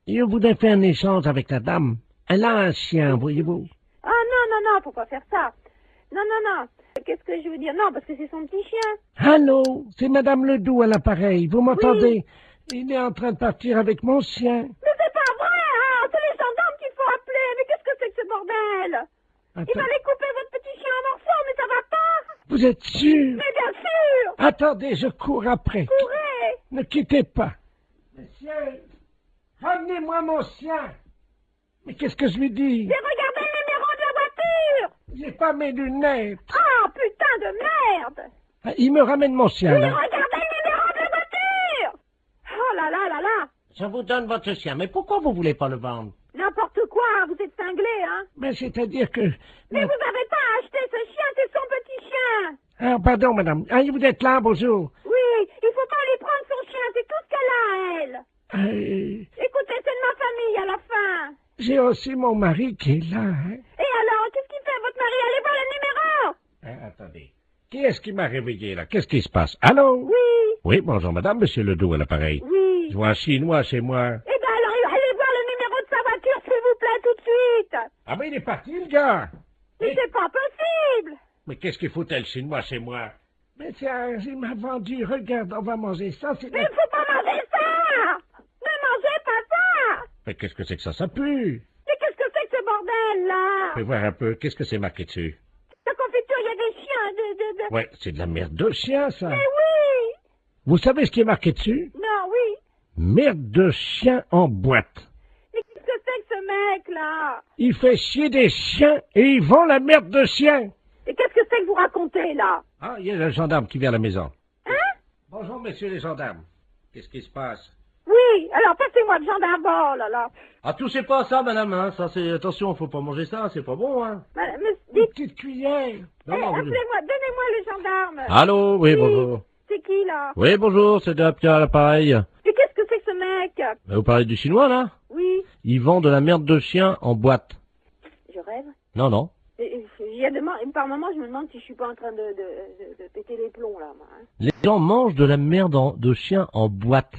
Je voudrais faire un échange avec la dame. Elle a un chien, voyez-vous. Ah non, faut pas faire ça. Non. Qu'est-ce que je veux dire? Non, parce que c'est son petit chien. Allô, c'est Madame Ledoux à l'appareil, vous m'entendez? Il est en train de partir avec mon chien. Mais c'est pas vrai, hein! C'est les gendarmes qu'il faut appeler. Mais qu'est-ce que c'est que ce bordel? Il va les couper votre petit chien en morceaux, mais ça va pas! Vous êtes sûr? Mais bien sûr! Attendez, je cours après. Courez! Ne quittez pas. Monsieur, ramenez-moi mon chien. Mais qu'est-ce que je lui dis? J'ai regardé le numéro de la voiture! J'ai pas mes lunettes. Ah, putain de merde! Ah, il me ramène mon chien, Oui, là. regardez le numéro de la voiture! Oh là là là là! Je vous donne votre chien, mais pourquoi vous voulez pas le vendre? N'importe quoi, vous êtes cinglé, hein? Mais c'est-à-dire que... Mais vous n'avez pas acheté ce chien, c'est son petit chien! Ah, pardon, madame. Ah, vous êtes là, bonjour. Oui, il faut pas lui prendre son chien, c'est tout ce qu'elle a, elle! Écoutez, c'est de ma famille à la fin! J'ai aussi mon mari qui est là, hein. Et alors, qu'est-ce qu'il fait, votre mari? Allez voir le numéro! Attendez. Qui est-ce qui m'a réveillé, là? Qu'est-ce qui se passe? Allô? Oui! Oui, bonjour, madame, monsieur Ledoux à l'appareil. Oui! Je vois un Chinois chez moi. Eh ben alors, allez voir le numéro de sa voiture, s'il vous plaît, tout de suite! Ah, mais il est parti, le gars! Mais c'est pas possible! Mais qu'est-ce qu'il foutait, le Chinois, chez moi? Mais tiens, il m'a vendu. Regarde, on va manger ça. Mais il faut pas manger ça! Ne mangez pas ça! Mais qu'est-ce que c'est que ça pue! Mais qu'est-ce que c'est que ce bordel, là? Fais voir un peu, qu'est-ce que c'est marqué dessus? La confiture, il y a des chiens, Ouais, c'est de la merde de chien, ça. Mais oui! Vous savez ce qui est marqué dessus? Non, oui! Merde de chien en boîte. Mais qu'est-ce que c'est que ce mec-là? Il fait chier des chiens et il vend la merde de chien. Et qu'est-ce que c'est que vous racontez, là? Ah, il y a le gendarme qui vient à la maison. Hein? Bonjour, messieurs les gendarmes. Qu'est-ce qui se passe? Oui, alors passez-moi le gendarme, oh là là. Ah, touchez pas à ça, madame, hein. Ça, c'est... Attention, faut pas manger ça, c'est pas bon, hein. Mais Une petite cuillère. Non, non, appelez-moi, donnez-moi le gendarme. Allô? Oui, bonjour. C'est qui, là? Oui, bonjour, c'est Pierre à l'appareil. Et qu'est-ce que c'est que ce mec? Vous parlez du Chinois, là? Oui. Il vend de la merde de chien en boîte. Je rêve. Non, non. Par moment, je me demande si je suis pas en train de péter les plombs, là, moi. Hein. Les gens mangent de la merde de chien en boîte.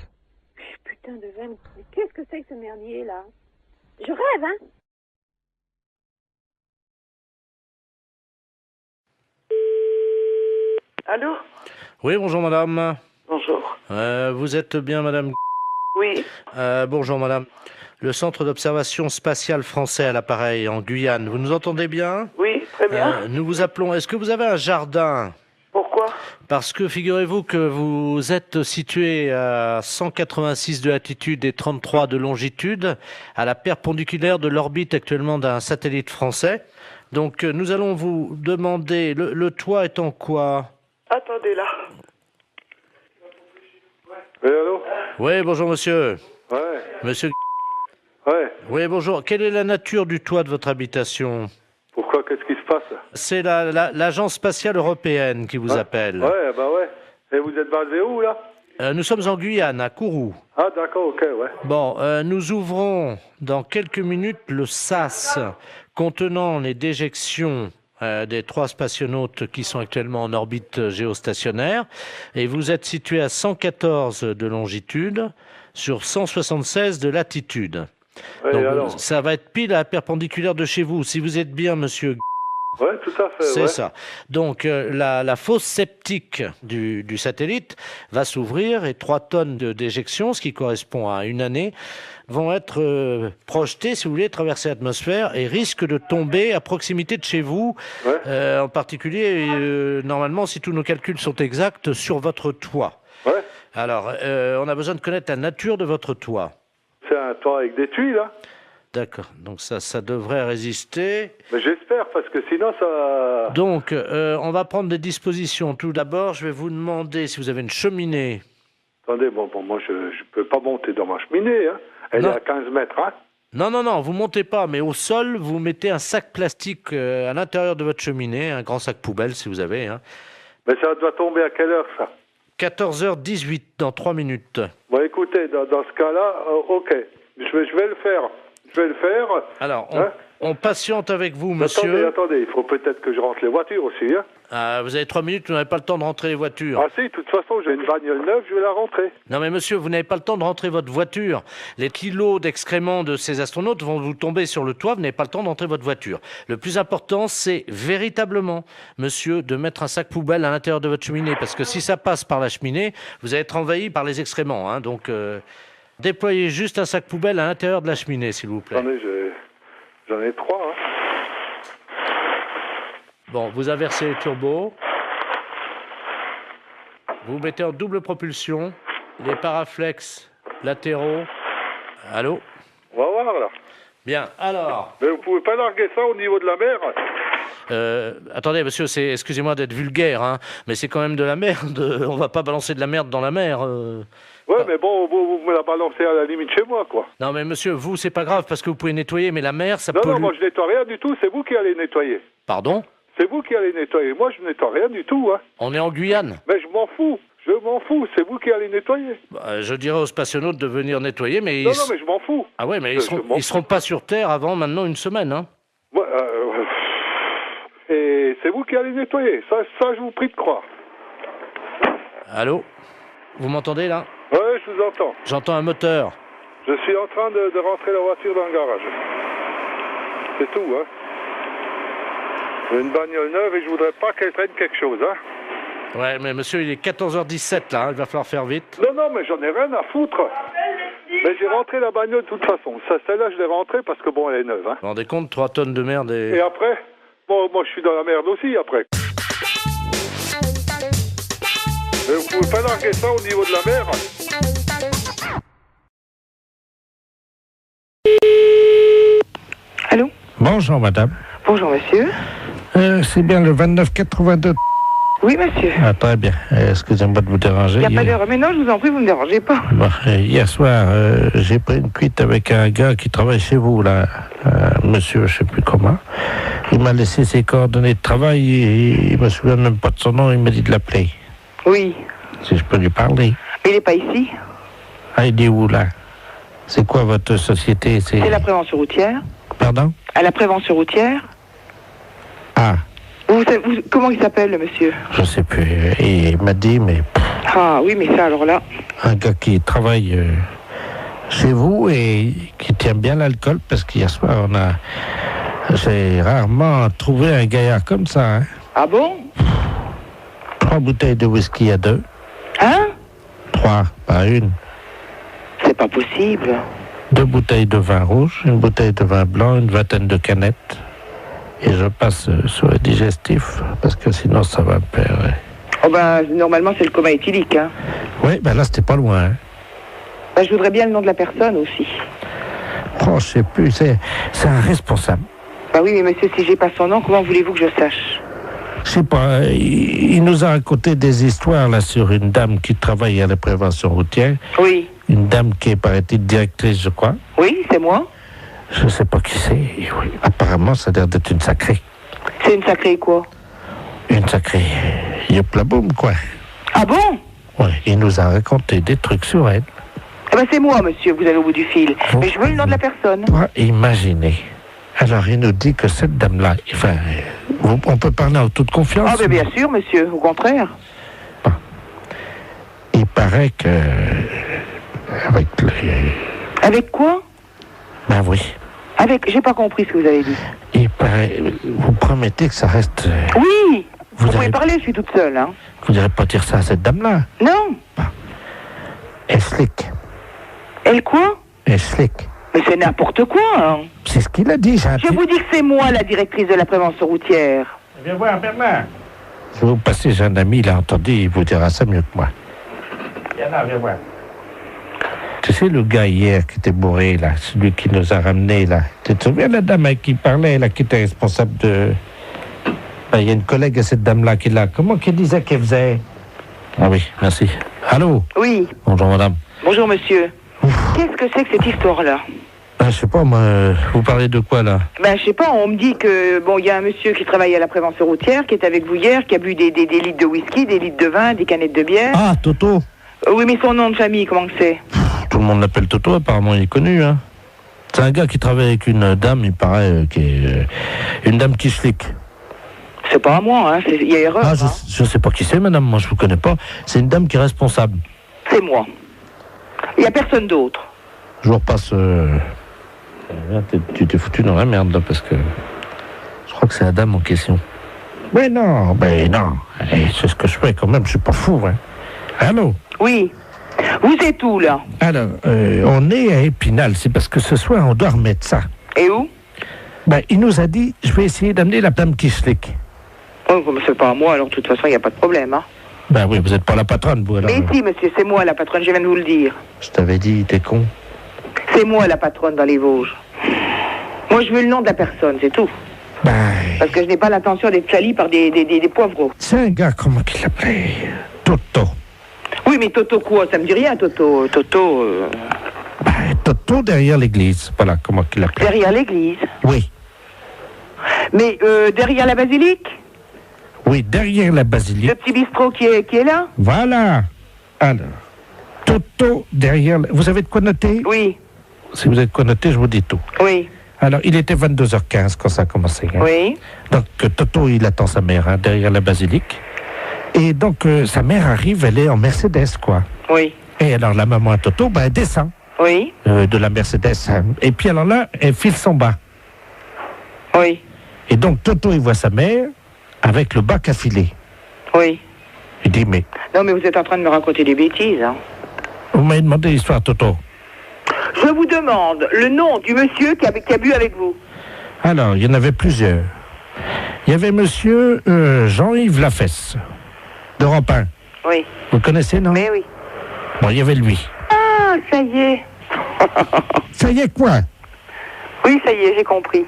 Putain de veine. Mais qu'est-ce que c'est que ce merdier, là? Je rêve, hein? Allô? Oui, bonjour, madame. Bonjour. Vous êtes bien, madame? Oui. Bonjour, madame. Le centre d'observation spatiale français à l'appareil, en Guyane. Vous nous entendez bien? Oui, très bien. Nous vous appelons. Est-ce que vous avez un jardin? Pourquoi? Pourquoi? Parce que figurez-vous que vous êtes situé à 186 de latitude et 33 de longitude, à la perpendiculaire de l'orbite actuellement d'un satellite français. Donc nous allons vous demander, le toit est en quoi? Attendez là. Oui, allô? Oui, bonjour monsieur. Ouais. Monsieur. Ouais. Oui, bonjour. Quelle est la nature du toit de votre habitation? Pourquoi? Qu'est-ce qui se passe? C'est l'Agence spatiale européenne qui vous appelle. Ouais, bah ouais. Et vous êtes basé où, là? Nous sommes en Guyane, à Kourou. Ah, d'accord, ok, ouais. Bon, nous ouvrons dans quelques minutes le SAS contenant les déjections des 3 spationautes qui sont actuellement en orbite géostationnaire. Et vous êtes situé à 114 de longitude sur 176 de latitude. Ouais, donc, alors ça va être pile à la perpendiculaire de chez vous. Si vous êtes bien, monsieur... Ouais, tout à fait, C'est ouais. ça. Donc, la fosse septique du satellite va s'ouvrir et 3 tonnes de déjection, ce qui correspond à une année, vont être projetées, si vous voulez, traverser l'atmosphère et risquent de tomber à proximité de chez vous, en particulier, normalement, si tous nos calculs sont exacts, sur votre toit. Ouais. Alors, on a besoin de connaître la nature de votre toit. C'est un toit avec des tuiles, là? D'accord, donc ça devrait résister. Mais j'espère, parce que sinon ça... Donc, on va prendre des dispositions. Tout d'abord, je vais vous demander si vous avez une cheminée. Attendez, bon, moi je peux pas monter dans ma cheminée, hein. Elle est à 15 mètres, hein. Non, vous montez pas, mais au sol, vous mettez un sac plastique à l'intérieur de votre cheminée, un grand sac poubelle si vous avez. Hein. Mais ça doit tomber à quelle heure, ça? 14h18, dans 3 minutes. Bon, écoutez, dans ce cas-là, ok, je vais le faire. Je vais le faire. Alors, on patiente avec vous, monsieur. Attendez, il faut peut-être que je rentre les voitures aussi, hein. Vous avez 3 minutes, vous n'avez pas le temps de rentrer les voitures. Ah si, de toute façon, j'ai une bagnole neuve, je vais la rentrer. Non mais monsieur, vous n'avez pas le temps de rentrer votre voiture. Les kilos d'excréments de ces astronautes vont vous tomber sur le toit, vous n'avez pas le temps de rentrer votre voiture. Le plus important, c'est véritablement, monsieur, de mettre un sac poubelle à l'intérieur de votre cheminée, parce que si ça passe par la cheminée, vous allez être envahi par les excréments, hein, donc... Déployez juste un sac poubelle à l'intérieur de la cheminée, s'il vous plaît. Attendez, j'en ai 3, hein. Bon, vous inversez les turbos. Vous mettez en double propulsion les paraflex latéraux. Allô? On va voir, là. Bien, alors... Mais vous pouvez pas larguer ça au niveau de la mer? Attendez, monsieur, excusez-moi d'être vulgaire, hein, mais c'est quand même de la merde. On va pas balancer de la merde dans la mer. Ouais, mais bon, vous me la balancez à la limite chez moi, quoi. Non, mais monsieur, vous, c'est pas grave parce que vous pouvez nettoyer, mais la mer, ça Non, moi je nettoie rien du tout, c'est vous qui allez nettoyer. Pardon? C'est vous qui allez nettoyer, moi je nettoie rien du tout, hein. On est en Guyane. Mais je m'en fous, c'est vous qui allez nettoyer. Je dirais aux spationautes de venir nettoyer, mais... Non, mais je m'en fous. Ah ouais, mais ils seront pas sur Terre avant maintenant une semaine, hein. Ouais, et c'est vous qui allez nettoyer, ça je vous prie de croire. Allô? Vous m'entendez, là? Ouais, je vous entends. J'entends un moteur. Je suis en train de rentrer la voiture dans le garage. C'est tout, hein. J'ai une bagnole neuve et je voudrais pas qu'elle traîne quelque chose, hein. Ouais, mais monsieur, il est 14h17, là, hein, il va falloir faire vite. Non, mais j'en ai rien à foutre. Mais j'ai rentré la bagnole de toute façon. Celle-là, je l'ai rentrée parce que, bon, elle est neuve, hein. Vous vous rendez compte, 3 tonnes de merde et... Et après? Bon, moi, je suis dans la merde aussi, après. Mais vous pouvez pas larguer ça au niveau de la mer? Allô? Bonjour, madame. Bonjour, monsieur. C'est bien le 2982. Oui, monsieur. Ah, très bien. Excusez-moi de vous déranger. Il n'y a pas d'heure. Mais non, je vous en prie, vous ne me dérangez pas. Bon, hier soir, j'ai pris une cuite avec un gars qui travaille chez vous, là. Monsieur, je sais plus comment. Il m'a laissé ses coordonnées de travail et il me souvient même pas de son nom. Il m'a dit de l'appeler. Oui. Si je peux lui parler. Il n'est pas ici. Ah, il est où, là? C'est quoi votre société? C'est la prévention routière. Pardon? À la prévention routière. Ah. Comment il s'appelle, le monsieur? Je sais plus. Et il m'a dit, mais... Ah oui, mais ça, alors là... Un gars qui travaille chez vous et qui tient bien l'alcool, parce qu'hier soir, j'ai rarement trouvé un gaillard comme ça. Hein. Ah bon? 3 bouteilles de whisky à 2. Hein? 3, pas une. C'est pas possible. 2 bouteilles de vin rouge, une bouteille de vin blanc, une vingtaine de canettes. Et je passe sur le digestif, parce que sinon ça va me faire... Oh ben, normalement, c'est le coma éthylique, hein. Oui, ben là, c'était pas loin. Hein. Ben, je voudrais bien le nom de la personne aussi. Oh, je sais plus, c'est un responsable. Bah oui, mais monsieur, si j'ai pas son nom, comment voulez-vous que je sache? Je sais pas, il nous a raconté des histoires là sur une dame qui travaille à la prévention routière. Oui. Une dame qui est, paraît-il, directrice, je crois. Oui, c'est moi. Je sais pas qui c'est. Oui. Apparemment, ça a l'air d'être une sacrée. C'est une sacrée quoi? Une sacrée yop-la-boum, quoi. Ah bon? Oui, il nous a raconté des trucs sur elle. Eh ben c'est moi, monsieur, vous allez au bout du fil. Mais je veux le nom de la personne. Imaginez. Alors, il nous dit que cette dame-là, enfin, on peut parler en toute confiance. Ah, ben bien sûr, monsieur, au contraire. Bon. Il paraît que... Avec quoi? Ben oui. J'ai pas compris ce que vous avez dit. Il paraît... Vous promettez que ça reste... Oui. Vous pouvez parler, je suis toute seule, hein. Vous n'irez pas dire ça à cette dame-là? Non. Bon. Elle slick. Elle quoi? Elle slick. Mais c'est n'importe quoi, hein. C'est ce qu'il a dit, Je vous dis que c'est moi, la directrice de la prévention routière. Viens voir, Bernard. Je vais vous passer, j'ai un ami, il a entendu, il vous dira ça mieux que moi. Viens là, viens voir. Tu sais, le gars hier qui était bourré, là, celui qui nous a ramenés, là. Tu te souviens de la dame avec qui parlait, là, qui était responsable de... Il y a une collègue à cette dame-là qui est là. Comment qu'elle disait qu'elle faisait? Ah oui, merci. Allô? Oui. Bonjour, madame. Bonjour, monsieur. Qu'est-ce que c'est que cette histoire-là? Je sais pas, moi, vous parlez de quoi, là? Ben, je sais pas, on me dit que, bon, il y a un monsieur qui travaille à la prévention routière, qui est avec vous hier, qui a bu des litres de whisky, des litres de vin, des canettes de bière. Ah, Toto. Oui, mais son nom de famille, comment que c'est? Tout le monde l'appelle Toto, apparemment, il est connu, hein. C'est un gars qui travaille avec une dame, il paraît, qui est une dame qui slick. C'est pas à moi, hein, il y a erreur. Ah, je sais pas qui c'est, madame, moi, je vous connais pas. C'est une dame qui est responsable. C'est moi. Il y a personne d'autre. Je vous repasse... Tu t'es foutu dans la merde, là, parce que... Je crois que c'est la dame en question. Mais non, c'est ce que je fais, quand même, je suis pas fou, hein. Allô? Oui. Vous êtes où, là? Alors, on est à Épinal, c'est parce que ce soir, on doit remettre ça. Et où? Ben, il nous a dit, je vais essayer d'amener la dame qui slick. Oh, mais c'est pas à moi, alors, de toute façon, il n'y a pas de problème, hein. Ben oui, vous n'êtes pas la patronne, vous, alors. Mais si, monsieur, c'est moi, la patronne, je viens de vous le dire. Je t'avais dit, t'es con. C'est moi, la patronne, dans les Vosges. Moi, je veux le nom de la personne, c'est tout. Ben... Parce que je n'ai pas l'intention d'être salie par des poivreaux. C'est un gars, comment qu'il l'appelait? Toto. Oui, mais Toto quoi? Ça me dit rien, Toto. Toto derrière l'église. Voilà, comment qu'il l'appelait. Derrière l'église? Oui. Mais derrière la basilique? Oui, derrière la basilique. Le petit bistrot qui est là? Voilà. Alors, Toto derrière... Vous avez de quoi noter? Oui. Si vous avez de quoi noter, je vous dis tout. Oui. Alors, il était 22h15 quand ça a commencé. Hein. Oui. Donc, Toto, il attend sa mère hein, derrière la basilique. Et donc, sa mère arrive, elle est en Mercedes, quoi. Oui. Et alors, la maman à Toto, elle descend. Oui. De la Mercedes. Hein. Et puis, alors là, elle file son bas. Oui. Et donc, Toto, il voit sa mère avec le bac à filer. Oui. Il dit, mais... Non, mais vous êtes en train de me raconter des bêtises, hein. Vous m'avez demandé l'histoire, Toto. Je vous demande le nom du monsieur qui a bu avec vous. Alors, il y en avait plusieurs. Il y avait monsieur Jean-Yves Lafesse, de Rampin. Oui. Vous le connaissez, non? Mais oui. Bon, il y avait lui. Ah, ça y est. Ça y est, quoi? Oui, ça y est, j'ai compris.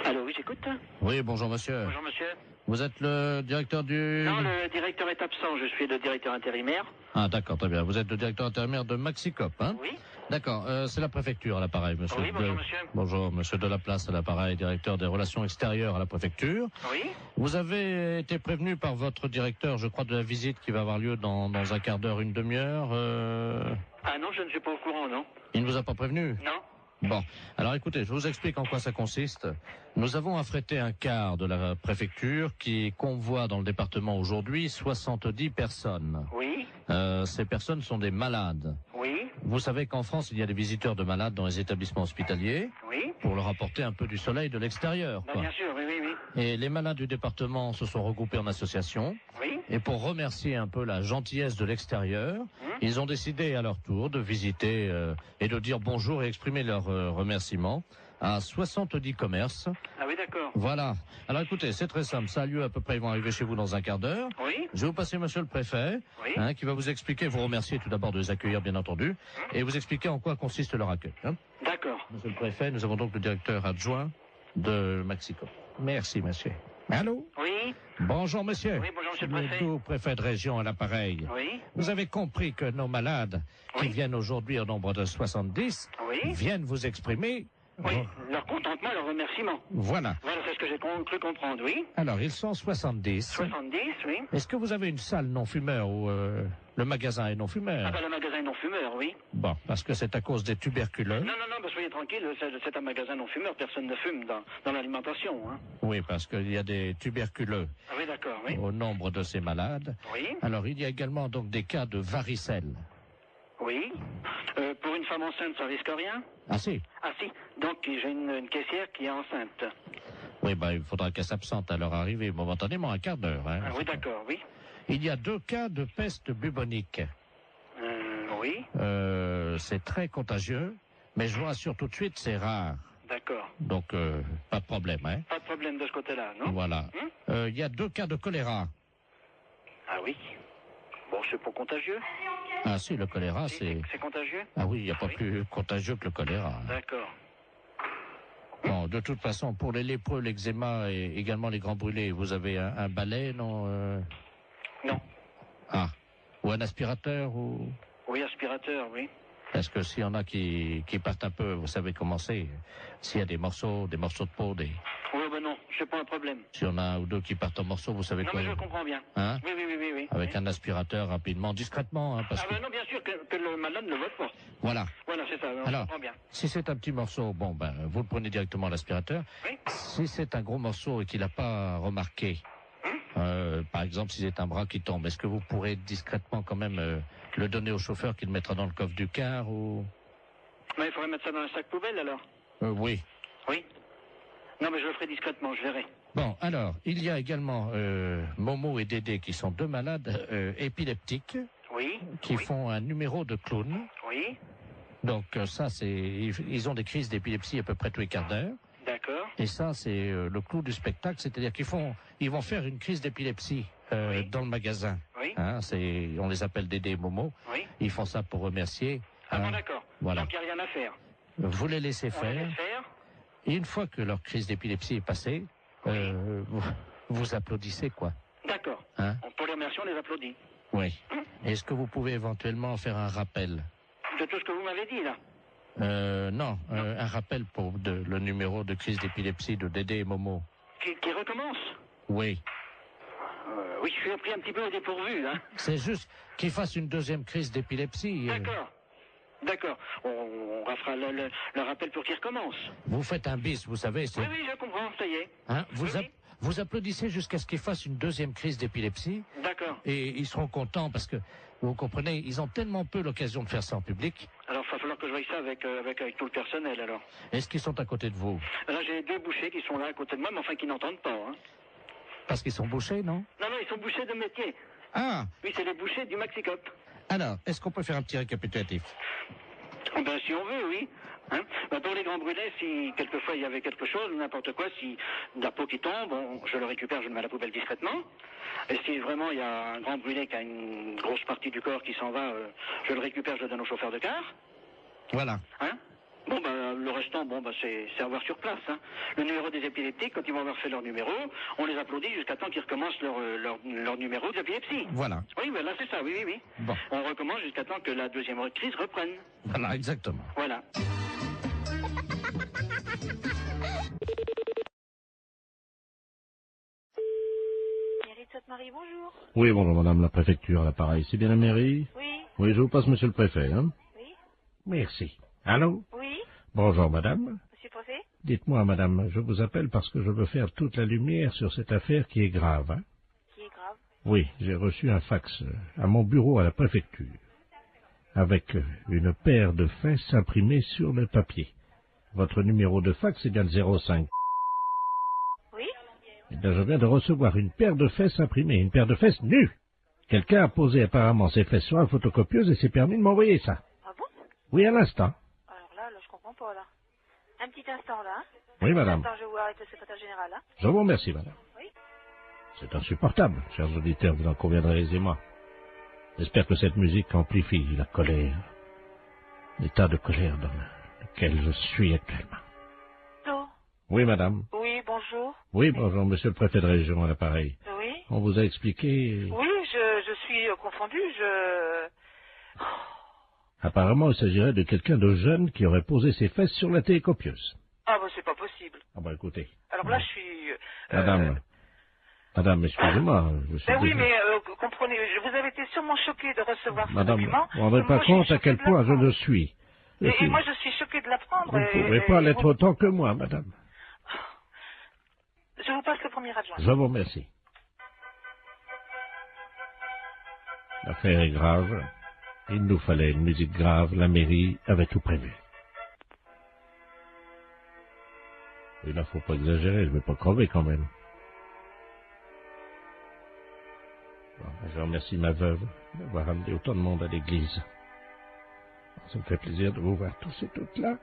Allô, oui, j'écoute. Oui, bonjour, monsieur. Bonjour, monsieur. Vous êtes le directeur du... Non, le directeur est absent, je suis le directeur intérimaire. Ah, d'accord, très bien. Vous êtes le directeur intérimaire de Maxicop, hein? Oui. D'accord, c'est la préfecture à l'appareil, monsieur. Oui, bonjour, monsieur. Bonjour, monsieur Delaplace à l'appareil, directeur des relations extérieures à la préfecture. Oui. Vous avez été prévenu par votre directeur, je crois, de la visite qui va avoir lieu dans un quart d'heure, une demi-heure. Ah non, je ne suis pas au courant, non. Il ne vous a pas prévenu? Non. Bon, alors écoutez, je vous explique en quoi ça consiste. Nous avons affrété un quart de la préfecture qui convoie dans le département aujourd'hui 70 personnes. Oui. Ces personnes sont des malades. Oui. Vous savez qu'en France, il y a des visiteurs de malades dans les établissements hospitaliers. Oui. Pour leur apporter un peu du soleil de l'extérieur. Bah, bien sûr, oui, oui, oui. Et les malades du département se sont regroupés en association. Oui. Et pour remercier un peu la gentillesse de l'extérieur, ils ont décidé à leur tour de visiter et de dire bonjour et exprimer leur remerciement à 70 commerces. Ah oui, d'accord. Voilà. Alors écoutez, c'est très simple. Ça a lieu à peu près, ils vont arriver chez vous dans un quart d'heure. Oui. Je vais vous passer monsieur le préfet, Oui. qui va vous expliquer, vous remercier tout d'abord de les accueillir, bien entendu, et vous expliquer en quoi consiste leur accueil. Hein. D'accord. Monsieur le préfet, nous avons donc le directeur adjoint de Mexico. Merci, monsieur. Allô? Oui. Bonjour, monsieur. Oui, bonjour, monsieur le préfet. Tout préfet de région à l'appareil. Oui. Vous avez compris que nos malades, qui viennent aujourd'hui au nombre de 70, viennent vous exprimer... Oui, leur contentement, leur remerciement. Voilà. Voilà, c'est ce que j'ai cru comprendre, oui. Alors, ils sont 70. 70, oui. Est-ce que vous avez une salle non-fumeur ou le magasin est non-fumeur? Ah ben, le magasin non-fumeur, oui. Bon, parce que c'est à cause des tuberculeux. Non, ben, soyez tranquille, c'est un magasin non-fumeur, personne ne fume dans l'alimentation, hein. Oui, parce qu'il y a des tuberculeux Ah oui, d'accord, oui. au nombre de ces malades. Oui. Alors, il y a également donc des cas de varicelle. Oui. Pour une femme enceinte, ça risque rien? Ah si? Ah si. Donc, j'ai une caissière qui est enceinte. Oui, ben, il faudra qu'elle s'absente à leur arrivée momentanément, un quart d'heure. Hein, ah oui, d'accord, oui. Il y a 2 cas de peste bubonique. Oui. C'est très contagieux, mais je vous rassure tout de suite, c'est rare. D'accord. Donc, pas de problème, hein. Pas de problème de ce côté-là, non? Voilà. Il y a 2 cas de choléra. Ah oui. Bon, c'est pas contagieux. Ah si, le choléra, c'est... C'est contagieux? Ah oui, il n'y a pas plus contagieux que le choléra. D'accord. Bon, de toute façon, pour les lépreux, l'eczéma et également les grands brûlés, vous avez un balai, non Non. Ah. Ou un aspirateur, ou... Oui, aspirateur, oui. Parce que s'il y en a qui partent un peu, vous savez comment c'est. S'il y a des morceaux de peau, des... Oui, ben non, c'est pas un problème. S'il y en a un ou 2 qui partent en morceaux, vous savez non, quoi? Non, mais je comprends bien. Hein? Oui. Avec un aspirateur, rapidement, discrètement, hein, parce ah, ben non, bien sûr que le malade ne vote pas. Voilà. Voilà, c'est ça, on Alors, comprend bien. si c'est un petit morceau, bon, ben, vous le prenez directement à l'aspirateur. Oui. Si c'est un gros morceau et qu'il n'a pas remarqué, par exemple, si c'est un bras qui tombe, est-ce que vous pourrez discrètement quand même le donner au chauffeur qui le mettra dans le coffre du car ou... Mais il faudrait mettre ça dans un sac poubelle, alors? Oui. Oui. Non, mais je le ferai discrètement, je verrai. Bon, alors, il y a également Momo et Dédé qui sont 2 malades épileptiques. Oui. Qui font un numéro de clown. Oui. Donc ça, c'est... Ils ont des crises d'épilepsie à peu près tous les quarts d'heure. D'accord. Et ça, c'est le clou du spectacle, c'est-à-dire ils vont faire une crise d'épilepsie dans le magasin. Oui. Hein, on les appelle Dédé et Momo. Oui. Ils font ça pour remercier. Ah bon, d'accord. Voilà. Donc il n'y a rien à faire. Vous les laissez On faire. les laisse faire. Et une fois que leur crise d'épilepsie est passée, vous applaudissez, quoi. D'accord. Hein? Pour les remercier, on les applaudit. Oui. Est-ce que vous pouvez éventuellement faire un rappel? De tout ce que vous m'avez dit, là? Non. Un rappel pour le numéro de crise d'épilepsie de Dédé et Momo. Qui recommence? Oui. Oui, je suis pris un petit peu au dépourvu, hein. C'est juste qu'ils fassent une 2e crise d'épilepsie. D'accord. On fera le rappel pour qu'il recommence. Vous faites un bis, vous savez. Oui, je comprends, ça y est. Hein, vous applaudissez jusqu'à ce qu'ils fassent une 2e crise d'épilepsie. D'accord. Et ils seront contents parce que, vous comprenez, ils ont tellement peu l'occasion de faire ça en public. Alors, il va falloir que je voie ça avec tout le personnel, alors. Est-ce qu'ils sont à côté de vous? Là, j'ai 2 bouchers qui sont là à côté de moi, mais enfin qui n'entendent pas, hein. Parce qu'ils sont bouchés, non? Non, ils sont bouchers de métier. Ah! Oui, c'est les bouchers du Maxicop. Alors, est-ce qu'on peut faire un petit récapitulatif? Ben, si on veut, oui. Hein? Ben, pour les grands brûlés, si quelquefois il y avait quelque chose, n'importe quoi, si de la peau qui tombe, je le récupère, je le mets à la poubelle discrètement. Et si vraiment il y a un grand brûlé qui a une grosse partie du corps qui s'en va, je le récupère, je le donne au chauffeur de car. Voilà. Hein? Bon, le restant, c'est à voir sur place, hein. Le numéro des épileptiques, quand ils vont avoir fait leur numéro, on les applaudit jusqu'à temps qu'ils recommencent leur numéro d'épilepsie. Voilà. Oui, là, c'est ça, oui. Bon. On recommence jusqu'à temps que la 2e crise reprenne. Voilà, exactement. Voilà. Mairie de Sainte-Marie, bonjour. Oui, bonjour madame la préfecture à l'appareil. C'est bien la mairie? Oui. Oui, je vous passe monsieur le préfet, hein? Oui. Merci. Allô? Oui. Bonjour madame. Monsieur le préfet? Dites-moi madame, je vous appelle parce que je veux faire toute la lumière sur cette affaire qui est grave, hein? Qui est grave? Oui, j'ai reçu un fax à mon bureau à la préfecture, avec une paire de fesses imprimées sur le papier. Votre numéro de fax est bien le 05. Oui. Eh bien, je viens de recevoir une paire de fesses imprimées, une paire de fesses nues. Quelqu'un a posé apparemment ses fesses sur la photocopieuse et s'est permis de m'envoyer ça. Ah bon? Oui, à l'instant. Alors là, je comprends pas, là. Un petit instant là. Oui, madame. Un petit instant, je vais vous arrêter le secrétaire général là. Je vous remercie, madame. Oui. C'est insupportable, chers auditeurs, vous en conviendrez aisément. J'espère que cette musique amplifie la colère, l'état de colère dans lequel je suis actuellement. Allô? Oui, madame. Oui, bonjour. Oui, bonjour, monsieur le préfet de région à l'appareil. Oui. On vous a expliqué... Oui, je suis confondue, Apparemment, il s'agirait de quelqu'un de jeune qui aurait posé ses fesses sur la télécopieuse. Ah bah c'est pas possible. Ah bah écoutez... Alors là, je suis... Madame, excusez-moi, je suis Ben oui, désolé. mais comprenez, vous avez été sûrement choquée de recevoir ce Madame, document. vous ne rendez pas Moi, je suis compte à choquée quel de point je l'apprendre. le suis. Et moi, je suis choquée de l'apprendre. Vous ne pouvez pas l'être autant que moi, madame. Je vous passe le premier adjoint. Je vous remercie. L'affaire est grave. Il nous fallait une musique grave. La mairie avait tout prévu. Et là, faut pas exagérer. Je vais pas crever quand même. Bon, je remercie ma veuve d'avoir amené autant de monde à l'église. Ça me fait plaisir de vous voir tous et toutes là.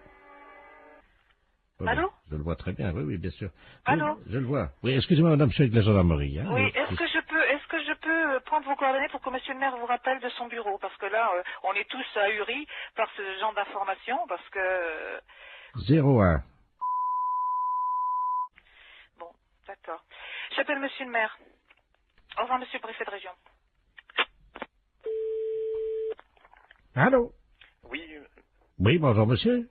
Oui, Allô? Je le vois très bien, oui, bien sûr. Allô? Je le vois. Oui, excusez-moi, madame, je suis avec la gendarmerie. Hein. Oui, est-ce que je peux prendre vos coordonnées pour que monsieur le maire vous rappelle de son bureau? Parce que là, on est tous ahuris par ce genre d'informations, parce que... 01. Bon, d'accord. J'appelle monsieur le maire. Au revoir, monsieur le préfet de région. Allô? Oui, Oui, bonjour, monsieur.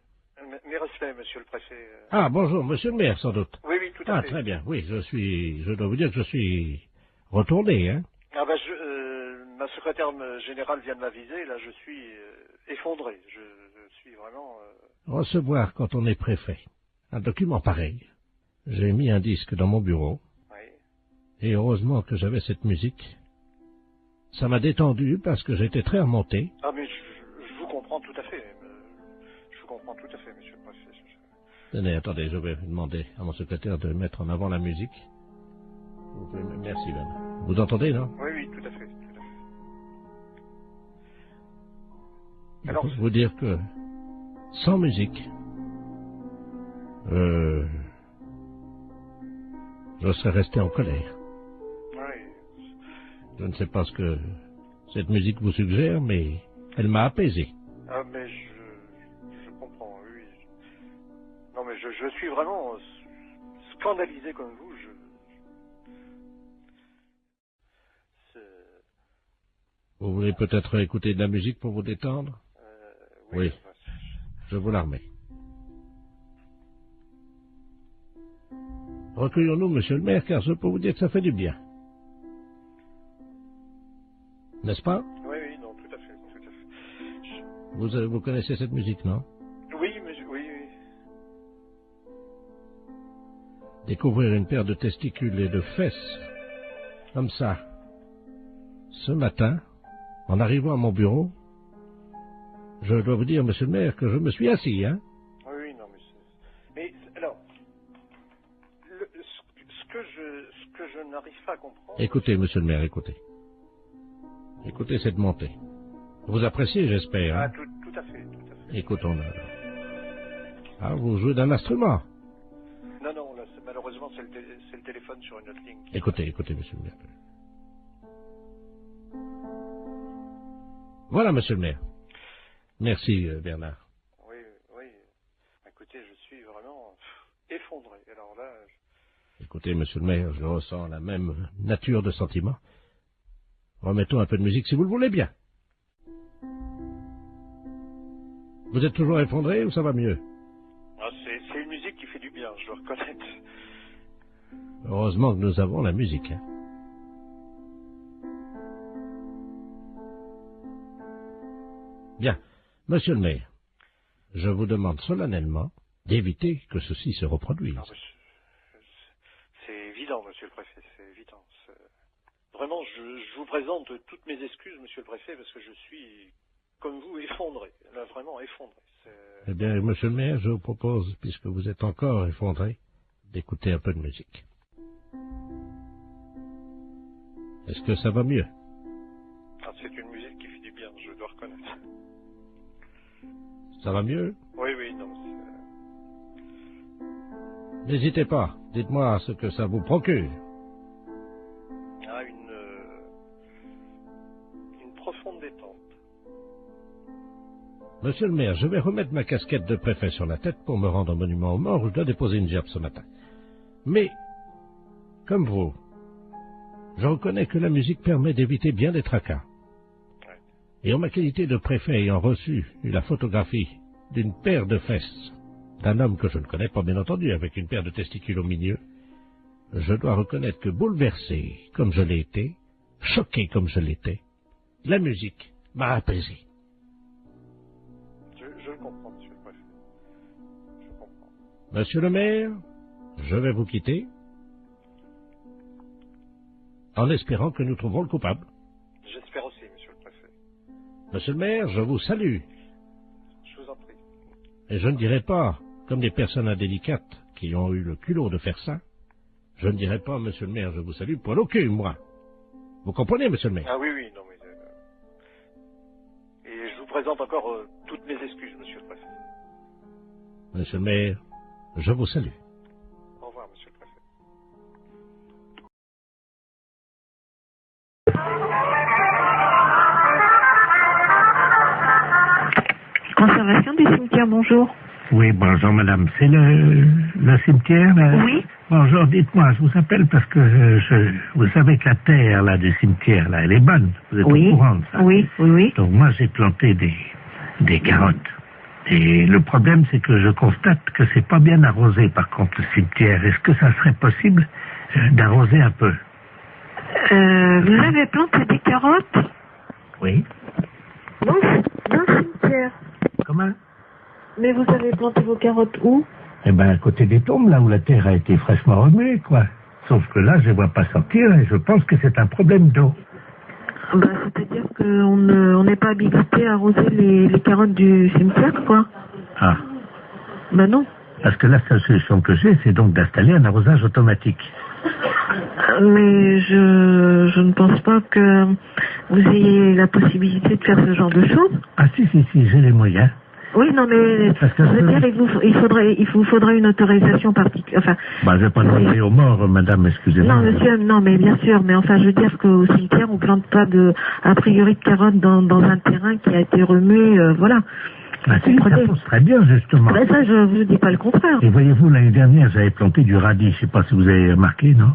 mes respects, monsieur le préfet. Ah, bonjour, monsieur le maire, sans doute. Oui, oui, tout à fait. Ah, très bien. Oui, je dois vous dire que je suis retourné, hein. Ah bah, ma secrétaire générale vient de m'aviser, là, je suis effondré. Je suis vraiment... Recevoir quand on est préfet un document pareil. J'ai mis un disque dans mon bureau. Oui. Et heureusement que j'avais cette musique. Ça m'a détendu parce que j'étais très remonté. Ah, mais je vous comprends tout à fait. Je vous comprends tout à fait, monsieur le préfet. Tenez, attendez, je vais demander à mon secrétaire de mettre en avant la musique. Vous pouvez merci, madame. Vous entendez, non? Oui, oui, tout à fait, tout à fait. Je peux vous dire que sans musique, je serais resté en colère. Oui. Je ne sais pas ce que cette musique vous suggère, mais elle m'a apaisé. Ah, mais je comprends, oui. Non, mais je suis vraiment scandalisé comme vous. Vous voulez peut-être écouter de la musique pour vous détendre? Oui. Je vous la remets. Recueillons-nous, monsieur le maire, car je peux vous dire que ça fait du bien. N'est-ce pas? Oui, oui, non, tout à fait, tout à fait. Vous connaissez cette musique, non? Oui, monsieur, oui, oui. Découvrir une paire de testicules et de fesses, comme ça, ce matin, en arrivant à mon bureau, je dois vous dire, monsieur le maire, que je me suis assis, hein? Oui, oui, non, mais alors, ce que je n'arrive pas à comprendre... Écoutez, monsieur le maire, écoutez. Écoutez cette montée. Vous appréciez, j'espère, hein? Ah, tout à fait, tout à fait. Écoutons-la. Ah, vous jouez d'un instrument? Non, non, là, malheureusement, c'est le téléphone sur une autre ligne. Écoutez, monsieur le maire. Voilà, monsieur le maire. Merci, Bernard. Oui, oui. Écoutez, je suis vraiment effondré. Alors là... Écoutez, monsieur le maire, je ressens la même nature de sentiment. Remettons un peu de musique, si vous le voulez bien. Vous êtes toujours effondré ou ça va mieux? Ah, c'est une musique qui fait du bien, je dois reconnaître. Heureusement que nous avons la musique, hein. Bien. Monsieur le maire, je vous demande solennellement d'éviter que ceci se reproduise. Non, c'est évident, monsieur le préfet, c'est évident. Vraiment, je vous présente toutes mes excuses, monsieur le préfet, parce que je suis, comme vous, effondré. Là, vraiment effondré. Eh bien, monsieur le maire, je vous propose, puisque vous êtes encore effondré, d'écouter un peu de musique. Est-ce que ça va mieux? Ah, c'est une musique qui fait du bien, je dois reconnaître. Ça va mieux? Oui, oui, non, N'hésitez pas, dites-moi ce que ça vous procure. Ah, une profonde détente. Monsieur le maire, je vais remettre ma casquette de préfet sur la tête pour me rendre au monument aux morts où je dois déposer une gerbe ce matin. Mais, comme vous, je reconnais que la musique permet d'éviter bien des tracas. Et en ma qualité de préfet ayant reçu la photographie d'une paire de fesses d'un homme que je ne connais pas bien entendu, avec une paire de testicules au milieu, je dois reconnaître que bouleversé comme je l'ai été, choqué comme je l'étais, la musique m'a apaisé. Je le comprends, monsieur le préfet. Je comprends. Monsieur le maire, je vais vous quitter, en espérant que nous trouverons le coupable. J'espère aussi, monsieur le préfet. Monsieur le maire, je vous salue. Je vous en prie. Et je ne dirai pas, comme des personnes indélicates qui ont eu le culot de faire ça, je ne dirai pas, monsieur le maire, je vous salue, poil au cul, moi. Vous comprenez, monsieur le maire? Ah oui, non, mais... Et je vous présente encore toutes mes excuses, monsieur le préfet. Monsieur le maire, je vous salue. Au revoir, monsieur le préfet. Conservation du cimetière, bonjour. Oui, bonjour madame. C'est le cimetière là? Oui. Bonjour, dites-moi, je vous appelle parce que vous savez que la terre là du cimetière là, elle est bonne. Vous êtes au courant de ça? Oui. Donc moi j'ai planté des carottes. Et le problème c'est que je constate que c'est pas bien arrosé par contre le cimetière. Est-ce que ça serait possible d'arroser un peu? Vous avez planté des carottes? Oui. Dans le cimetière. Comment? Mais vous avez planté vos carottes où? Eh ben, à côté des tombes, là où la terre a été fraîchement remuée, quoi. Sauf que là, je ne vois pas sortir et je pense que c'est un problème d'eau. Bah, c'est-à-dire qu'on n'est pas habilité à arroser les carottes du cimetière, quoi. Ah. Ben non. Parce que la seule solution que j'ai, c'est donc d'installer un arrosage automatique. Mais je ne pense pas que vous ayez la possibilité de faire ce genre de choses. Ah si, j'ai les moyens. Oui, non, mais je veux dire, il vous faudrait une autorisation particulière. Enfin, bah, je vais pas demander aux morts, madame, excusez-moi. Non, monsieur, non, mais bien sûr, mais enfin, je veux dire qu'au cimetière, on plante pas a priori de carottes dans un terrain qui a été remué, voilà. Ah si, ça pousse très bien, justement. Ben ça, je vous dis pas le contraire. Et voyez-vous, l'année dernière, j'avais planté du radis, je sais pas si vous avez remarqué, non?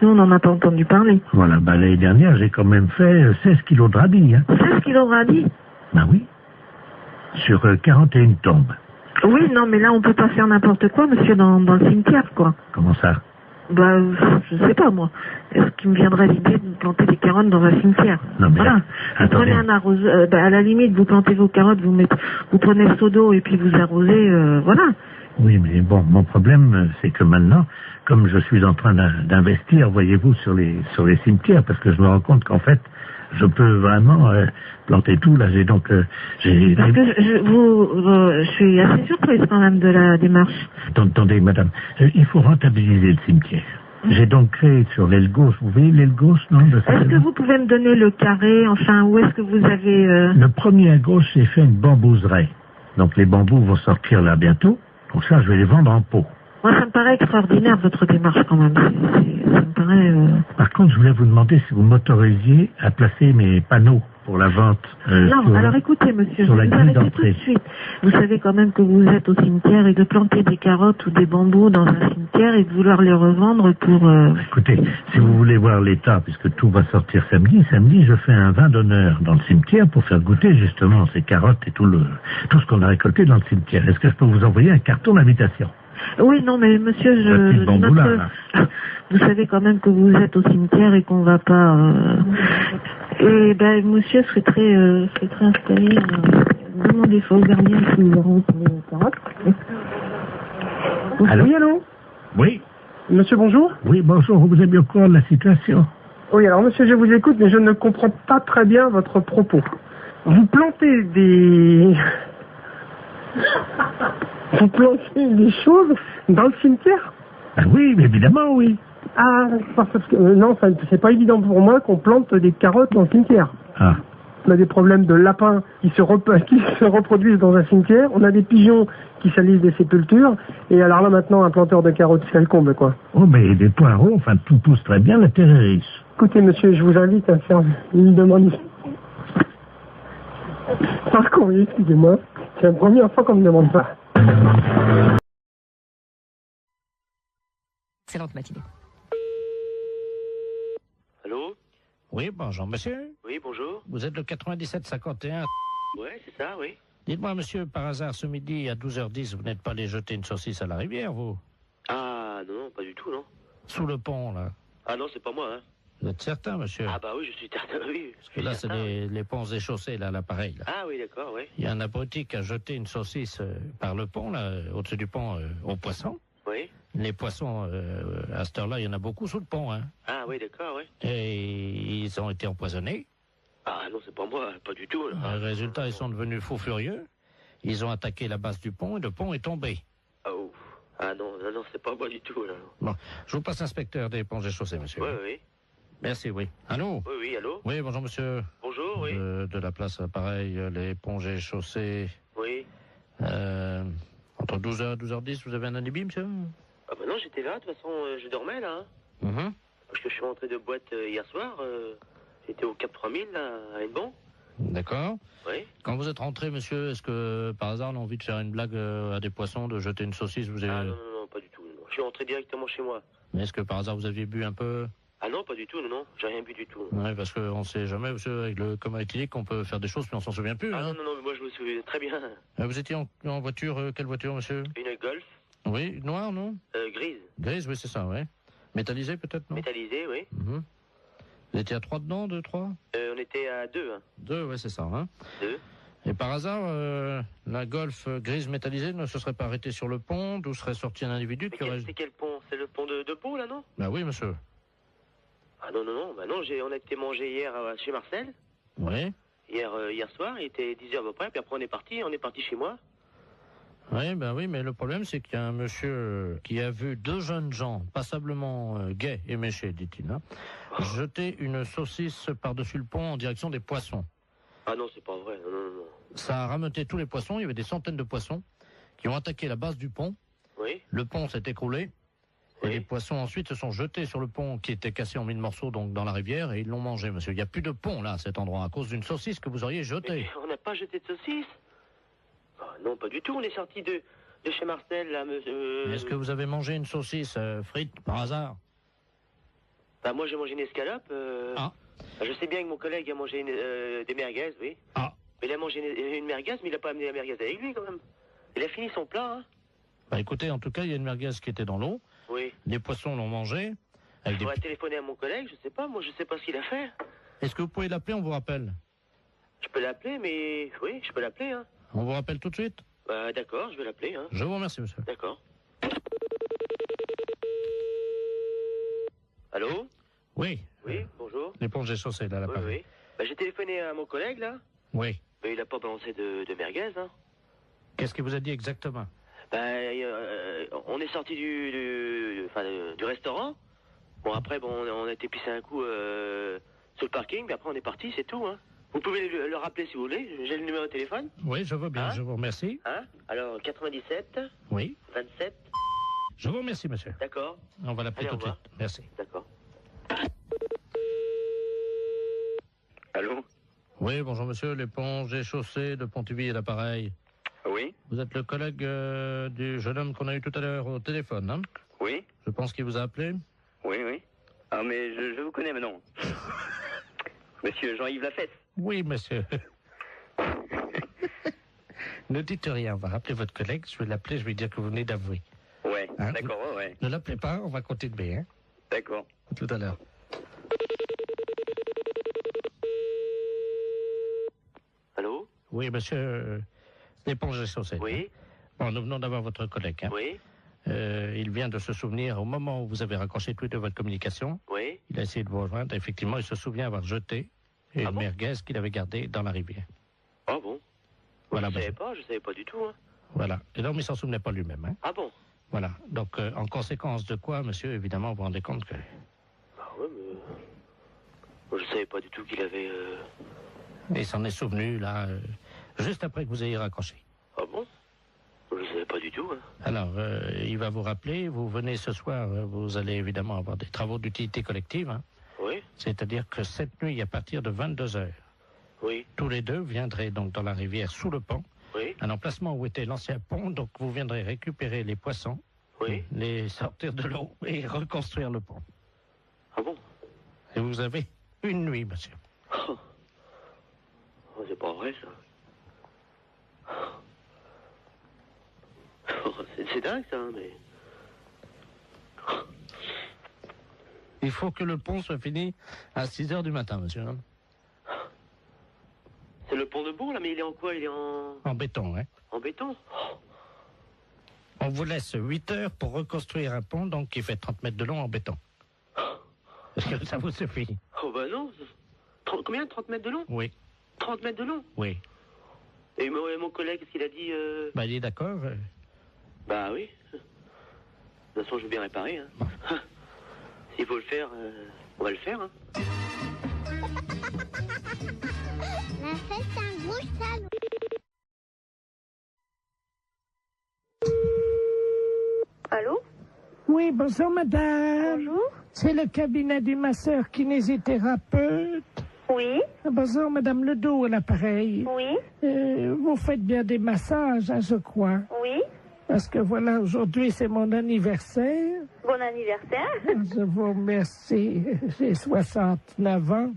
Nous, on n'en a pas entendu parler. Voilà, bah, l'année dernière, j'ai quand même fait 16 kilos de radis, hein. 16 kilos de radis? Bah oui. Sur 41 tombes. Oui, non, mais là, on peut pas faire n'importe quoi, monsieur, dans le cimetière, quoi. Comment ça? Bah, je sais pas, moi. Est-ce qu'il me viendrait l'idée de planter des carottes dans un cimetière? Non, mais voilà. Vous prenez un arroseur, à la limite, vous plantez vos carottes, vous prenez le seau d'eau et puis vous arrosez, voilà. Oui, mais bon, mon problème, c'est que maintenant, comme je suis en train d'investir, voyez-vous, sur les cimetières, parce que je me rends compte qu'en fait, je peux vraiment planter tout. Là, j'ai donc... Parce que je suis assez surprise quand même de la démarche. Attendez, madame, il faut rentabiliser le cimetière. J'ai donc créé sur l'aile gauche, vous voyez l'aile gauche, non? Est-ce que vous pouvez me donner le carré, enfin, où est-ce que vous avez... Le premier à gauche, j'ai fait une bambouseraie. Donc les bambous vont sortir là bientôt. Donc ça, je vais les vendre en pot. Moi, ça me paraît extraordinaire, votre démarche, quand même. Ça me paraît... Par contre, je voulais vous demander si vous m'autorisiez à placer mes panneaux pour la vente. Non, alors écoutez, monsieur, je vais vous arrêter tout de suite. Vous savez quand même que vous êtes au cimetière et de planter des carottes ou des bambous dans un cimetière et de vouloir les revendre pour... Écoutez, si vous voulez voir l'état, puisque tout va sortir samedi, je fais un vin d'honneur dans le cimetière pour faire goûter justement ces carottes et tout ce qu'on a récolté dans le cimetière. Est-ce que je peux vous envoyer un carton d'invitation? Oui, non, mais monsieur, vous savez quand même que vous êtes au cimetière et qu'on va pas... Et ben, monsieur serait très installé. Demandez ça au gardien qui leur ont les carottes. Allô? Oui, allô? Oui. Monsieur, bonjour? Oui, bonjour, vous êtes bien au courant de la situation? Oui, alors monsieur, je vous écoute, mais je ne comprends pas très bien votre propos. Vous plantez des... Vous plantez des choses dans le cimetière? Ah oui, mais évidemment, oui. Ah, parce que non, c'est pas évident pour moi qu'on plante des carottes dans le cimetière. Ah. On a des problèmes de lapins qui se reproduisent dans un cimetière. On a des pigeons qui salissent des sépultures. Et alors là, maintenant, un planteur de carottes, c'est le comble, quoi. Oh, mais des poireaux, enfin, tout pousse très bien, la terre est riche. Écoutez, monsieur, je vous invite à faire une demande. Par courrier, excusez-moi. C'est la première fois qu'on me demande ça. Excellente matinée. Allô? Oui, bonjour, monsieur. Oui, bonjour. Vous êtes le 9751. Ouais, c'est ça, oui. Dites-moi, monsieur, par hasard, ce midi, à 12h10, vous n'êtes pas allé jeter une saucisse à la rivière, vous? Ah, non, pas du tout, non. Sous le pont, là. Ah non, c'est pas moi, hein. Vous êtes certain, monsieur? Ah bah oui, je suis certain, oui. Parce que là, c'est les ponts et chaussées, là, l'appareil, là. Ah oui, d'accord, oui. Il y a un abruti qui a jeté une saucisse par le pont, là, au-dessus du pont, aux poissons. Oui. Les poissons, à cette heure-là, il y en a beaucoup sous le pont, hein. Ah oui, d'accord, oui. Et ils ont été empoisonnés. Ah non, c'est pas moi, pas du tout, là. Résultat, ils sont devenus fous furieux. Ils ont attaqué la base du pont et le pont est tombé. Oh. Ah non, non, non, c'est pas moi du tout, là. Bon, je vous passe l'inspecteur des ponts et chaussées, monsieur. Oui, oui. Merci, oui. Allô? Oui, oui, allô? Oui, bonjour, monsieur. Bonjour, oui. De la place, pareil, les ponts et chaussées. Oui. Entre 12h et 12h10, vous avez un alibi, monsieur? Ah bah non, j'étais là, de toute façon, je dormais, là. Hein. Mhm. Parce que je suis rentré de boîte hier soir. J'étais au Cap 3000, là, à Hennebon. D'accord. Oui. Quand vous êtes rentré, monsieur, est-ce que, par hasard, on a envie de faire une blague à des poissons, de jeter une saucisse, vous avez... Ah non, non, non, pas du tout. Non. Je suis rentré directement chez moi. Mais est-ce que, par hasard, vous aviez bu un peu? Ah non, pas du tout, non, non. J'ai rien bu du tout. Oui, parce qu'on ne sait jamais, monsieur, avec le coma éthylique, on peut faire des choses, mais on s'en souvient plus. Ah hein. non, non, non, mais moi je me souviens très bien. Vous étiez en voiture, quelle voiture, monsieur? Une Golf. Oui, noire, non? Grise. Grise, oui, c'est ça, oui. Métallisée, peut-être, non? Métallisée, oui. Mhm. Vous étiez à 3 dedans, 2, 3? On était à 2, hein. 2, oui, c'est ça, hein. 2. Et par hasard, la Golf grise métallisée ne se serait pas arrêtée sur le pont, d'où serait sorti un individu qui aurait... C'est quel pont? C'est le pont de Pau, là, non? Bah oui, monsieur. Ah non, non, non, bah non, on a été manger hier chez Marcel. Oui. Hier soir, il était 10h à peu près, puis après on est parti chez moi. Oui, ben oui, mais le problème, c'est qu'il y a un monsieur qui a vu 2 jeunes gens, passablement gais et méchés, dit-il, hein, jeter une saucisse par-dessus le pont en direction des poissons. Ah non, c'est pas vrai, non, non, non. Ça a rameuté tous les poissons, il y avait des centaines de poissons qui ont attaqué la base du pont. Oui. Le pont s'est écroulé. Et les poissons ensuite se sont jetés sur le pont qui était cassé en 1000 morceaux donc dans la rivière et ils l'ont mangé, monsieur. Il n'y a plus de pont là à cet endroit à cause d'une saucisse que vous auriez jetée. Mais on n'a pas jeté de saucisse. Ah, non, pas du tout. On est sorti de chez Marcel là, monsieur. Est-ce que vous avez mangé une saucisse frite par hasard? Bah moi j'ai mangé une escalope. Ah. Je sais bien que mon collègue a mangé des merguez, oui. Ah. Mais il a mangé une merguez, mais il n'a pas amené la merguez avec lui quand même. Il a fini son plat, hein. Bah écoutez, en tout cas, il y a une merguez qui était dans l'eau. Oui. Les poissons l'ont mangé. Il faudrait téléphoner à mon collègue, je sais pas, moi je sais pas ce qu'il a fait. Est-ce que vous pouvez l'appeler, on vous rappelle? Je peux l'appeler, mais... Oui, je peux l'appeler, hein. On vous rappelle tout de suite? Bah d'accord, je vais l'appeler, hein. Je vous remercie, monsieur. D'accord. Allô? Oui. Oui, bonjour. L'éponge est chaussée, là, Oui, oui. Bah j'ai téléphoné à mon collègue, là. Oui. Mais il a pas balancé de merguez, hein. Qu'est-ce qu'il vous a dit exactement? On est sorti du restaurant. Bon, après, on a été pisser un coup sur le parking, puis après on est parti, c'est tout, hein. Vous pouvez le rappeler si vous voulez, j'ai le numéro de téléphone. Oui, je veux bien, je vous remercie. Hein? Alors, 97. Oui. 27. Je vous remercie, monsieur. D'accord. On va l'appeler tout de suite. Merci. D'accord. Allô? Oui, bonjour monsieur, l'éponge est chaussée de Pontivy et l'appareil. Oui. Vous êtes le collègue du jeune homme qu'on a eu tout à l'heure au téléphone, hein? Oui. Je pense qu'il vous a appelé. Oui, oui. Ah, mais je vous connais maintenant. Monsieur Jean-Yves Lafesse. Oui, monsieur. Ne dites rien, on va rappeler votre collègue, je vais l'appeler, je vais dire que vous venez d'avouer. Ouais, hein? D'accord, ouais. Ne l'appelez pas, on va continuer, hein? D'accord. Tout à l'heure. Allô? Oui, monsieur, l'éponge est chaussée. Oui. Bon, nous venons d'avoir votre collègue, hein? Oui. Il vient de se souvenir, au moment où vous avez raccroché tous les deux votre communication, oui. Il a essayé de vous rejoindre. Effectivement, il se souvient avoir jeté une merguez qu'il avait gardée dans la rivière. Ah bon? Voilà, je savais pas du tout. Hein. Voilà. Et donc, il s'en souvenait pas lui-même. Hein. Ah bon? Voilà. Donc, en conséquence de quoi, monsieur, évidemment, vous vous rendez compte que... Ah ouais, mais... Moi, je savais pas du tout qu'il avait Il s'en est souvenu, là, juste après que vous ayez raccroché. Ah bon? Je ne savais pas du tout. Hein. Alors, il va vous rappeler, vous venez ce soir, vous allez évidemment avoir des travaux d'utilité collective. Hein. Oui. C'est-à-dire que cette nuit, à partir de 22h, oui. Tous les deux viendraient donc dans la rivière sous le pont, oui. Un emplacement où était l'ancien pont, donc vous viendrez récupérer les poissons, oui. Les sortir de l'eau et reconstruire le pont. Ah bon? Et vous avez une nuit, monsieur. Oh, c'est pas vrai, ça. C'est dingue, ça, mais... Il faut que le pont soit fini à 6h du matin, monsieur. C'est le pont de Bourg, là, mais il est en quoi? Il est en béton, hein. En béton? On vous laisse 8 heures pour reconstruire un pont, donc qui fait 30 mètres de long en béton. Est-ce que ça vous suffit? Oh, bah non. Combien? 30 mètres de long? Oui. 30 mètres de long? Oui. Et mon collègue, qu'est-ce qu'il a dit? Bah, il est d'accord. Bah oui. De toute façon, je veux bien réparer. Hein. S'il faut le faire, on va le faire. Hein. La fête, c'est un gros salon. Allô? Oui, bonjour madame. Bonjour. C'est le cabinet du masseur kinésithérapeute. Oui. Bonjour madame Ledoux à l'appareil. Oui. Vous faites bien des massages, hein, je crois. Oui. Parce que voilà, aujourd'hui c'est mon anniversaire. Bon anniversaire. Je vous remercie. J'ai 69 ans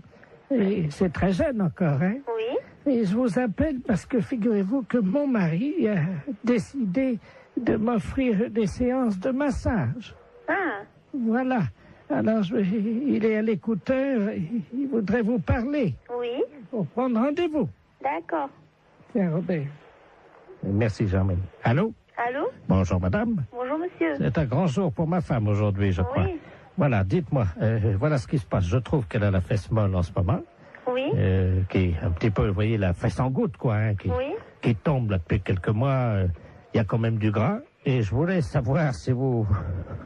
et c'est très jeune encore, hein? Oui. Et je vous appelle parce que figurez-vous que mon mari a décidé de m'offrir des séances de massage. Ah. Voilà. Alors, il est à l'écouteur, il voudrait vous parler. Oui. Pour prendre rendez-vous. D'accord. Tiens, Robert. Merci, Germaine. Allô? Allô? Bonjour, madame. Bonjour, monsieur. C'est un grand jour pour ma femme aujourd'hui, je crois. Oui. Voilà, dites-moi, voilà ce qui se passe. Je trouve qu'elle a la fesse molle en ce moment. Oui. Qui est un petit peu, vous voyez, la fesse en goutte, quoi, hein, qui tombe là depuis quelques mois. Il y a quand même du gras. Et je voulais savoir si vous,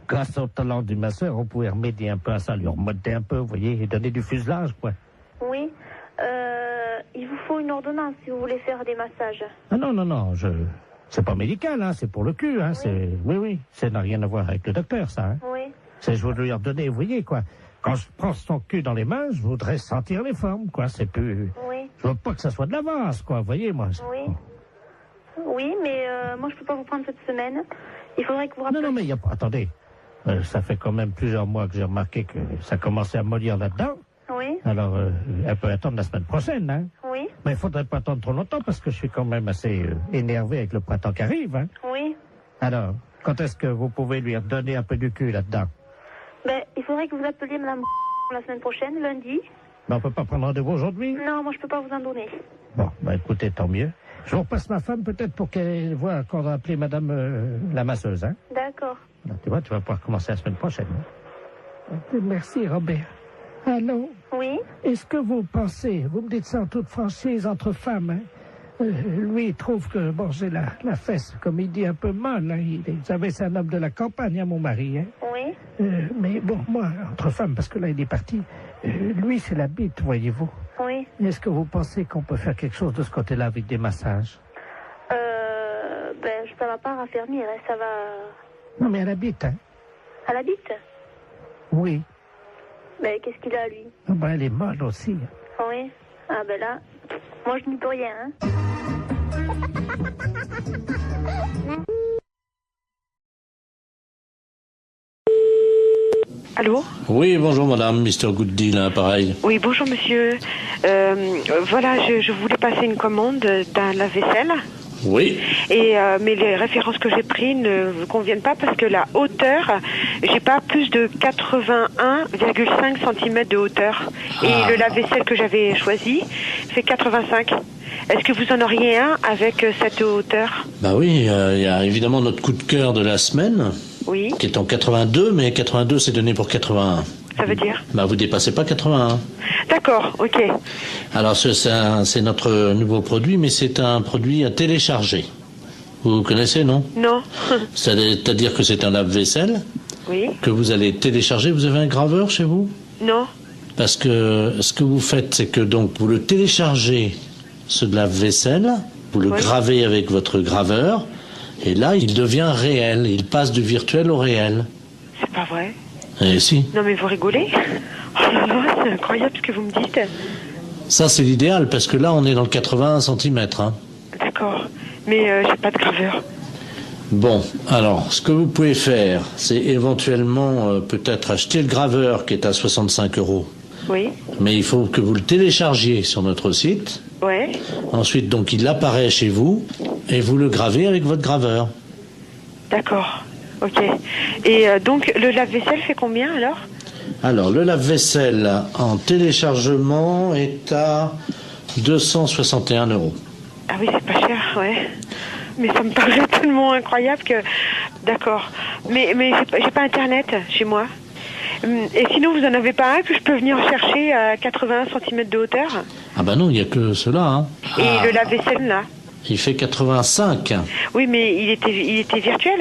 grâce au talent du masseur, on pouvait remédier un peu à ça, lui remonter un peu, vous voyez, et donner du fuselage, quoi. Oui. Il vous faut une ordonnance si vous voulez faire des massages. Ah non, c'est pas médical, hein, c'est pour le cul, hein, oui, ça n'a rien à voir avec le docteur, ça, hein. Oui. C'est, je voudrais lui redonner, vous voyez, quoi. Quand je prends son cul dans les mains, je voudrais sentir les formes, quoi, c'est plus... Oui. Je veux pas que ça soit de l'avance, quoi, vous voyez, moi. Oui. Oui, mais moi, je peux pas vous prendre cette semaine. Il faudrait que vous rappeliez... Non, mais il n'y a pas... Attendez. Ça fait quand même plusieurs mois que j'ai remarqué que ça commençait à mollir là-dedans. Oui. Alors, elle peut attendre la semaine prochaine, hein. Oui. Mais il faudrait pas attendre trop longtemps parce que je suis quand même assez énervé avec le printemps qui arrive, hein. Oui. Alors, quand est-ce que vous pouvez lui redonner un peu du cul là-dedans? Ben, il faudrait que vous appeliez madame la semaine prochaine, lundi. Mais on peut pas prendre rendez-vous aujourd'hui? Non, moi, je peux pas vous en donner. Bon, bah écoutez, tant mieux. Je vous repasse ma femme peut-être pour qu'elle voit qu'on va appeler madame la masseuse, hein. D'accord. Alors, tu vois, tu vas pouvoir commencer la semaine prochaine. Hein. Merci, Robert. Allô? Oui? Est-ce que vous pensez, vous me dites ça en toute franchise entre femmes, hein? Lui, il trouve que, bon, j'ai la fesse, comme il dit, un peu molle, hein. Vous savez, c'est un homme de la campagne, hein, mon mari, hein. Oui? Mais bon, moi, entre femmes, parce que là, il est parti, lui, c'est la bite, voyez-vous. Oui. Est-ce que vous pensez qu'on peut faire quelque chose de ce côté-là avec des massages? Ben, ça va pas raffermir, hein, ça va... Non, mais elle habite, hein. Elle habite? Oui. Ben, qu'est-ce qu'il a, lui? Ah ben, elle est molle aussi. Oui. Ah ben là, moi, je n'y peux rien, hein. Allô? Oui, bonjour madame, Mr. Good Deal, hein, pareil. Oui, bonjour monsieur. Voilà, je voulais passer une commande d'un lave-vaisselle. Oui. Et mais les références que j'ai prises ne me conviennent pas parce que la hauteur, j'ai pas plus de 81,5 cm de hauteur. Et le lave-vaisselle que j'avais choisi fait 85. Est-ce que vous en auriez un avec cette hauteur? Bah oui, il y a évidemment notre coup de cœur de la semaine. Oui. Qui est en 82, mais 82 c'est donné pour 81. Ça veut dire? Bah vous dépassez pas 81. D'accord, ok. Alors c'est notre nouveau produit, mais c'est un produit à télécharger. Vous connaissez, non? Non. C'est-à-dire que c'est un lave-vaisselle. Oui. Que vous allez télécharger. Vous avez un graveur chez vous? Non. Parce que ce que vous faites, c'est que donc vous le téléchargez, ce lave-vaisselle, vous le gravez avec votre graveur, et là, il devient réel. Il passe du virtuel au réel. C'est pas vrai. Eh si. Non mais vous rigolez? Oh là là, c'est incroyable ce que vous me dites. Ça, c'est l'idéal, parce que là, on est dans le 81 cm. Hein. D'accord. Mais j'ai pas de graveur. Bon, alors, ce que vous pouvez faire, c'est éventuellement peut-être acheter le graveur qui est à 65 €. Oui. Mais il faut que vous le téléchargiez sur notre site. Ouais. Ensuite, donc, il apparaît chez vous et vous le gravez avec votre graveur. D'accord. Ok. Et donc, le lave-vaisselle fait combien alors? Alors, le lave-vaisselle en téléchargement est à 261 €. Ah oui, c'est pas cher, ouais. Mais ça me paraît tellement incroyable que... D'accord. Mais j'ai pas Internet chez moi. Et sinon, vous en avez pas un que je peux venir chercher à 81 cm de hauteur? Ah bah non, il n'y a que cela. Hein. Et le lave-vaisselle, là? Il fait 85. Oui, mais il était virtuel?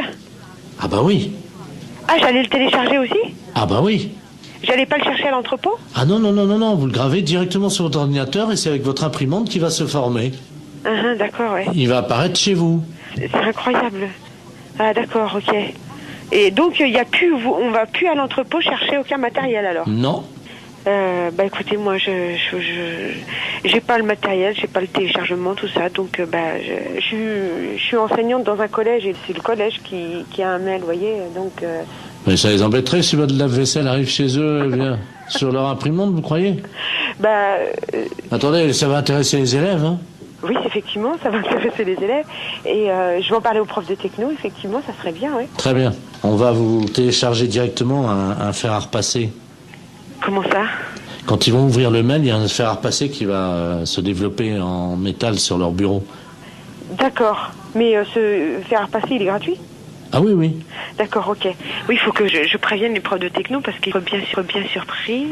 Ah bah oui. Ah, j'allais le télécharger aussi? Ah bah oui. J'allais pas le chercher à l'entrepôt? Ah non, non, non, non, non, vous le gravez directement sur votre ordinateur et c'est avec votre imprimante qui va se former. D'accord, ouais. Il va apparaître chez vous. C'est incroyable. Ah d'accord, ok. Et donc il y a plus, on va plus à l'entrepôt chercher aucun matériel alors? Non. Bah écoutez, moi j'ai pas le matériel, j'ai pas le téléchargement, tout ça, donc je suis enseignante dans un collège et c'est le collège qui a un mail, vous voyez, donc. Mais ça les embêterait si votre lave-vaisselle arrive chez eux et vient sur leur imprimante, vous croyez? Bah. Attendez, ça va intéresser les élèves, hein? Oui, effectivement, ça va intéresser les élèves. Et je vais en parler aux profs de techno, effectivement, ça serait bien, oui. Très bien. On va vous télécharger directement un fer à repasser. Comment ça? Quand ils vont ouvrir le mail, il y a un fer à repasser qui va se développer en métal sur leur bureau. D'accord. Mais ce fer à repasser, il est gratuit? Ah oui, oui. D'accord, ok. Oui, il faut que je prévienne les profs de techno parce qu'ils sont bien surpris.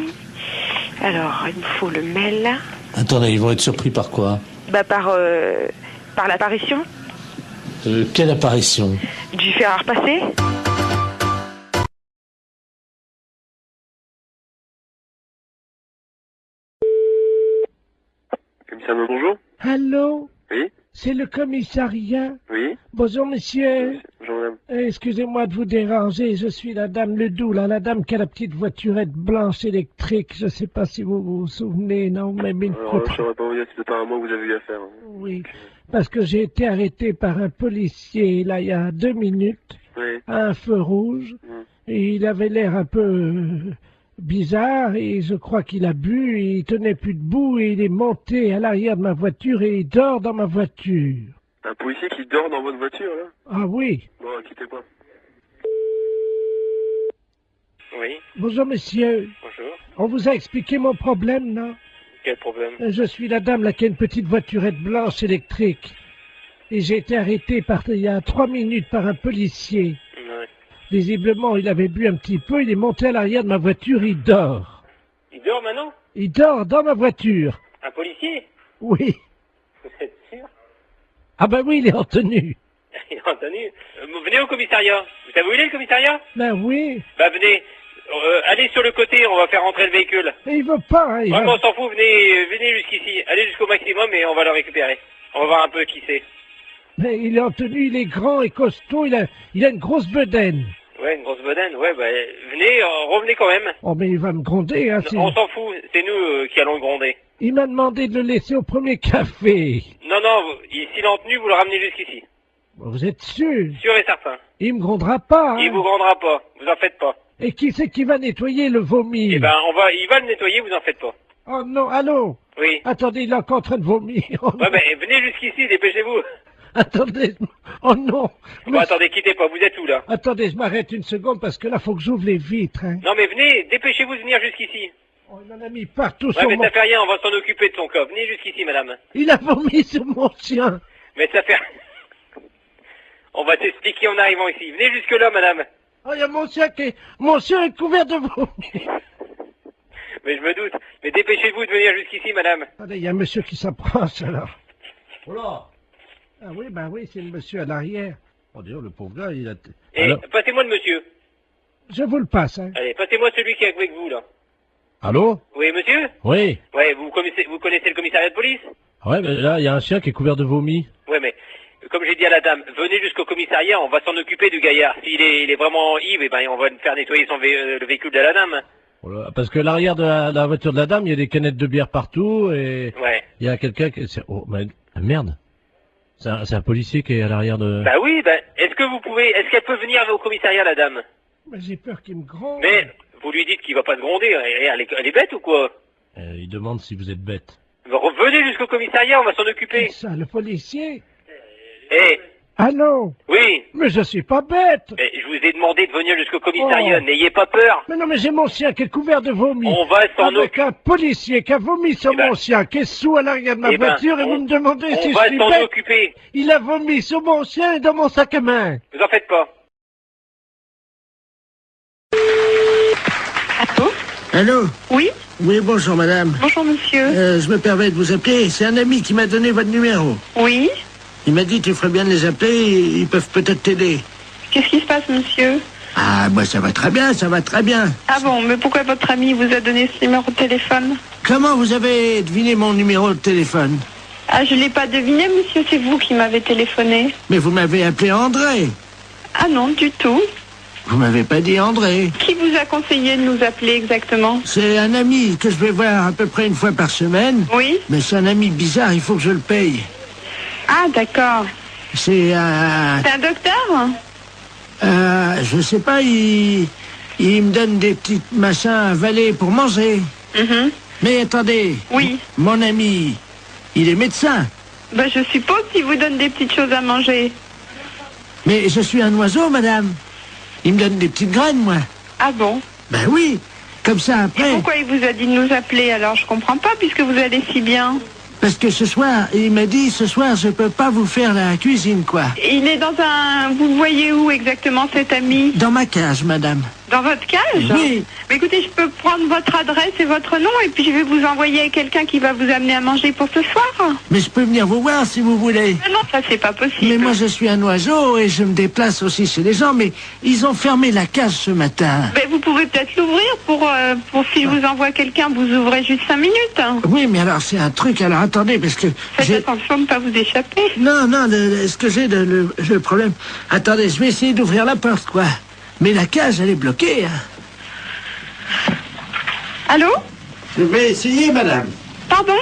Alors, il me faut le mail. Attendez, ils vont être surpris par quoi? Bah par l'apparition. Quelle apparition? Du fer à repasser. Commissariat, bonjour. Allô? Oui. C'est le commissariat? Oui. Bonjour, monsieur. Bonjour, madame. Excusez-moi de vous déranger, je suis la dame Ledoux, là, la dame qui a la petite voiturette blanche électrique. Je sais pas si vous vous souvenez, non, mais une Alors, je saurais pas vous dire, c'est pas à moi que vous avez eu affaire. Oui, parce que j'ai été arrêté par un policier, là, il y a 2 minutes, oui. à un feu rouge, et il avait l'air un peu bizarre, et je crois qu'il a bu, et il tenait plus debout, et il est monté à l'arrière de ma voiture, et il dort dans ma voiture. Un policier qui dort dans votre voiture, là? Ah oui. Bon, quittez pas. Oui. Bonjour, monsieur. Bonjour. On vous a expliqué mon problème, non? Quel problème? Je suis la dame là qui a une petite voiturette blanche électrique. Et j'ai été arrêté il y a 3 minutes par un policier. Ouais. Visiblement, il avait bu un petit peu, il est monté à l'arrière de ma voiture, il dort. Il dort maintenant? Il dort dans ma voiture. Un policier? Oui. Vous êtes sûr? Ah ben oui, il est en tenue. Il est en tenue. Venez au commissariat. Vous savez où il est, le commissariat? Ben oui. Bah venez. Allez sur le côté, on va faire rentrer le véhicule. Mais il veut pas, hein, Vraiment, on s'en fout, venez jusqu'ici. Allez jusqu'au maximum et on va le récupérer. On va voir un peu qui c'est. Mais il est en tenue, il est grand et costaud, il a une grosse bedaine. Ouais, une grosse bedaine, ouais, bah venez, revenez quand même. Oh mais il va me gronder, hein. On s'en fout, c'est nous qui allons le gronder. Il m'a demandé de le laisser au premier café. Non, s'il est en tenue, vous le ramenez jusqu'ici. Vous êtes sûr? Sûr et certain. Il me grondera pas, hein. Il vous grondera pas, vous en faites pas. Et qui c'est qui va nettoyer le vomi? Eh ben, il va le nettoyer, vous en faites pas. Oh non, allô? Oui. Attendez, il est encore en train de vomir. Oh, ouais, ben, venez jusqu'ici, dépêchez-vous. Attendez, oh non. Bon, attendez, quittez pas, vous êtes où, là? Attendez, je m'arrête une seconde parce que là, faut que j'ouvre les vitres, hein. Non, mais venez, dépêchez-vous de venir jusqu'ici. Oh, il en a mis partout ouais, sur mais mon... ça fait rien, on va s'en occuper de son cas. Venez jusqu'ici, madame. Il a vomi sur mon chien. Mais ça fait... On va t'expliquer en arrivant ici. Venez jusque-là, madame. Oh, il y a mon chien est couvert de vomi. Mais je me doute. Mais dépêchez-vous de venir jusqu'ici, madame. Attendez, il y a un monsieur qui s'approche, alors. Oh là. Ah oui, ben oui, c'est le monsieur à l'arrière. Oh, d'ailleurs, le pauvre gars, il a... Et passez-moi le monsieur. Je vous le passe, hein. Allez, passez-moi celui qui est avec vous, là. Allô? Oui, monsieur? Oui. Ouais, vous connaissez le commissariat de police? Ouais, mais là, il y a un chien qui est couvert de vomi. Ouais, mais comme j'ai dit à la dame, venez jusqu'au commissariat, on va s'en occuper du gaillard. S'il est vraiment ivre, eh ben, on va faire nettoyer le véhicule de la dame. Voilà, parce que l'arrière de la voiture de la dame, il y a des canettes de bière partout et Ouais. il y a quelqu'un qui... Oh, merde. C'est un policier qui est à l'arrière de... Bah oui, est-ce qu'elle peut venir au commissariat, la dame? Mais j'ai peur qu'il me gronde. Mais vous lui dites qu'il va pas se gronder, elle est bête ou quoi? Il demande si vous êtes bête. Revenez jusqu'au commissariat, on va s'en occuper. Ça, le policier? Eh, Allô? oui, Mais je suis pas bête. je vous ai demandé de venir jusqu'au commissariat, Oh. n'ayez pas peur. Mais non, mais j'ai mon chien qui est couvert de vomi. On va s'en Avec un policier qui a vomi sur mon chien, qui est sous à l'arrière de ma voiture, et vous me demandez si on je va suis s'en bête. occuper. Il a vomi sur mon chien et dans mon sac à main. Vous en faites pas. Allô? Oui? Oui, bonjour madame. Bonjour monsieur. Je me permets de vous appeler. C'est un ami qui m'a donné votre numéro. Oui? Il m'a dit tu ferais bien de les appeler, ils peuvent peut-être t'aider. Qu'est-ce qui se passe monsieur? Ah, moi ça va très bien, ça va très bien. Ah bon, mais pourquoi votre ami vous a donné ce numéro de téléphone? Comment vous avez deviné mon numéro de téléphone? Ah, je l'ai pas deviné monsieur, c'est vous qui m'avez téléphoné. Mais vous m'avez appelé André. Ah non, du tout. Vous m'avez pas dit André. Qui vous a conseillé de nous appeler exactement? C'est un ami que je vais voir à peu près une fois par semaine. Oui? Mais c'est un ami bizarre, il faut que je le paye. Ah d'accord. C'est un... C'est un docteur? je sais pas, il me donne des petits machins à avaler pour manger. Mais attendez. Oui. Mon ami, il est médecin. Ben je suppose qu'il vous donne des petites choses à manger. Mais je suis un oiseau, madame. Il me donne des petites graines, moi. Ah bon? Ben oui. Comme ça, après... Et pourquoi il vous a dit de nous appeler alors? Je comprends pas puisque vous allez si bien. Parce que ce soir, il m'a dit, ce soir, je peux pas vous faire la cuisine, quoi. Il est dans un... Vous le voyez où exactement cet ami? Dans ma cage, madame. Dans votre cage? Oui. Mais écoutez, je peux prendre votre adresse et votre nom et puis je vais vous envoyer quelqu'un qui va vous amener à manger pour ce soir. Mais je peux venir vous voir si vous voulez. Ah non, ça c'est pas possible. Mais moi je suis un oiseau et je me déplace aussi chez les gens, mais ils ont fermé la cage ce matin. Ben, vous pouvez peut-être l'ouvrir pour si je vous envoie quelqu'un, vous ouvrez juste 5 minutes. Oui, mais alors c'est un truc, alors attendez, parce que... Faites attention de ne pas vous échapper. Non, ce que j'ai le problème... Attendez, je vais essayer d'ouvrir la porte, quoi. Mais la cage, elle est bloquée. Hein. Allô? Je vais essayer, madame. Pardon?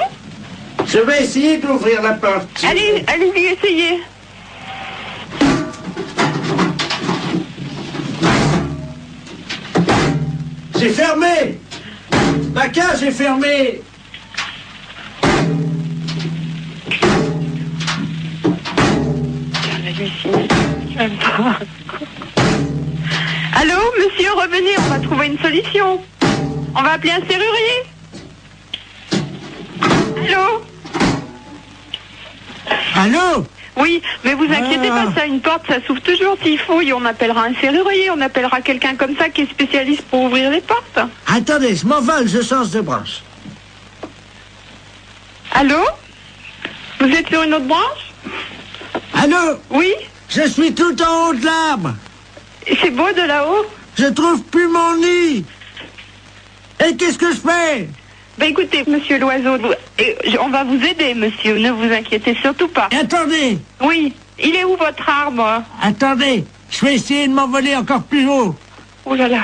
Je vais essayer d'ouvrir la porte. Allez-y, essayez. C'est fermé. La cage est fermée. Allô, monsieur, revenez, on va trouver une solution. On va appeler un serrurier. Allô? Allô? Oui, mais vous inquiétez pas, ça, une porte, ça s'ouvre toujours s'il faut, et on appellera un serrurier, on appellera quelqu'un comme ça qui est spécialiste pour ouvrir les portes. Attendez, je m'envole, je change de branche. Allô? Vous êtes sur une autre branche? Allô? Oui? Je suis tout en haut de l'arbre. C'est beau de là-haut? Je trouve plus mon nid. Et qu'est-ce que je fais? Ben écoutez, monsieur l'oiseau, on va vous aider, monsieur, ne vous inquiétez surtout pas. Attendez. Oui, il est où votre arbre? Attendez, je vais essayer de m'envoler encore plus haut. Oh là là.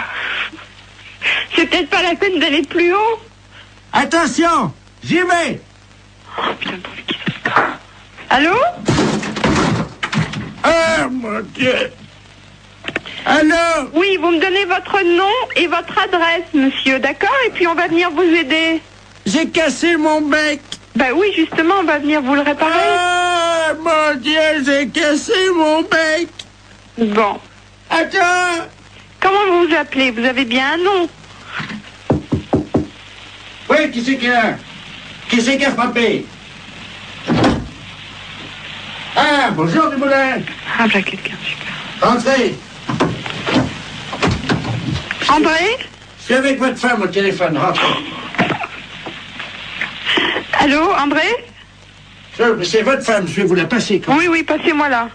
C'est peut-être pas la peine d'aller plus haut. Attention, j'y vais. Oh putain, pourvu qu'il se passe. Allô? Oh mon Dieu. Allô? Oui, vous me donnez votre nom et votre adresse, monsieur, d'accord? Et puis on va venir vous aider. J'ai cassé mon bec. Ben oui, justement, on va venir vous le réparer. Oh mon Dieu, j'ai cassé mon bec. Bon. Attends. Comment vous vous appelez? Vous avez bien un nom? Oui, qui c'est qui a? Qui c'est qui a frappé? Ah, bonjour du moulin. Ah, ben quelqu'un, super. Entrez. André? Je suis avec votre femme au téléphone, rentrez. Allô, André? C'est votre femme, je vais vous la passer. Oui, passez-moi là.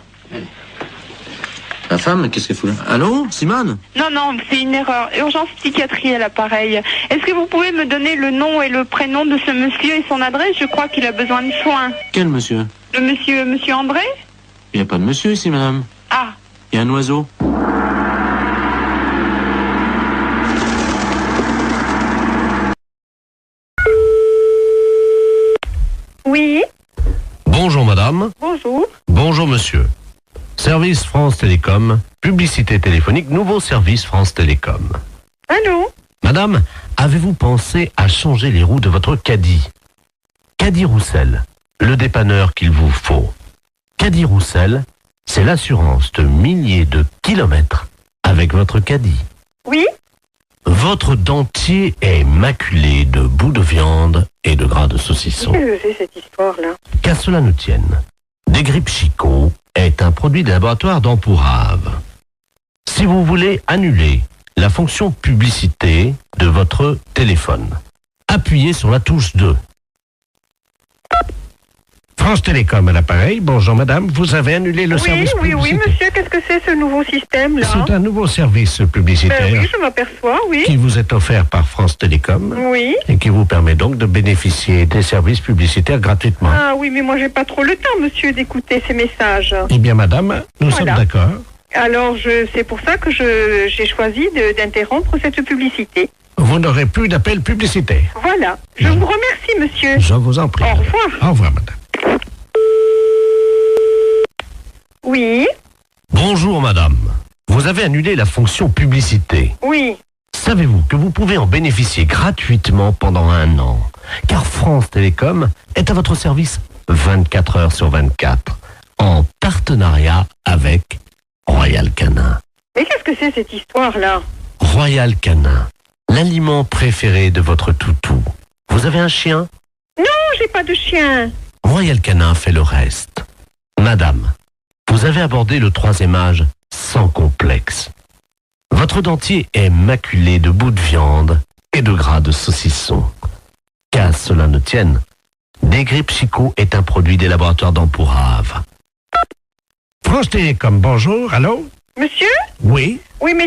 La femme, qu'est-ce qu'elle fout là? Allô, Simone? Non, c'est une erreur. Urgence psychiatrie à l'appareil. Est-ce que vous pouvez me donner le nom et le prénom de ce monsieur et son adresse? Je crois qu'il a besoin de soins. Quel monsieur? Le monsieur André? Il n'y a pas de monsieur ici, madame. Ah. Il y a un oiseau. Oui. Bonjour madame. Bonjour. Bonjour monsieur. Service France Télécom, publicité téléphonique, nouveau service France Télécom. Allô? Madame, avez-vous pensé à changer les roues de votre caddie? Caddie Roussel, le dépanneur qu'il vous faut. Caddie Roussel, c'est l'assurance de milliers de kilomètres avec votre caddie. Oui. Votre dentier est maculé de bouts de viande et de gras de saucisson. Qu'est-ce que c'est cette histoire-là? Qu'à cela ne tienne, Desgrippes Chicot est un produit de laboratoire d'Empourave. Si vous voulez annuler la fonction publicité de votre téléphone, appuyez sur la touche 2. France Télécom à l'appareil. Bonjour madame, vous avez annulé le service publicitaire. Oui, monsieur, qu'est-ce que c'est ce nouveau système-là? C'est un nouveau service publicitaire Oui, je m'aperçois, oui. qui vous est offert par France Télécom Oui. et qui vous permet donc de bénéficier des services publicitaires gratuitement. Ah oui, mais moi j'ai pas trop le temps, monsieur, d'écouter ces messages. Eh bien madame, nous sommes d'accord. Alors, c'est pour ça que j'ai choisi d'interrompre cette publicité. Vous n'aurez plus d'appel publicitaire. Voilà. Je vous remercie, monsieur. Je vous en prie. Au revoir. Au revoir, madame. Oui. Bonjour, madame. Vous avez annulé la fonction publicité. Oui. Savez-vous que vous pouvez en bénéficier gratuitement pendant 1 an? Car France Télécom est à votre service 24 heures sur 24, en partenariat avec Royal Canin. Mais qu'est-ce que c'est cette histoire-là? Royal Canin, l'aliment préféré de votre toutou. Vous avez un chien? Non, j'ai pas de chien. Royal Canin fait le reste. Madame, vous avez abordé le 3e âge sans complexe. Votre dentier est maculé de bouts de viande et de gras de saucisson. Qu'à cela ne tienne, Desgrippes Chicot est un produit des laboratoires d'Empourave. France Télécom, bonjour, allô? Monsieur? Oui. Oui, mais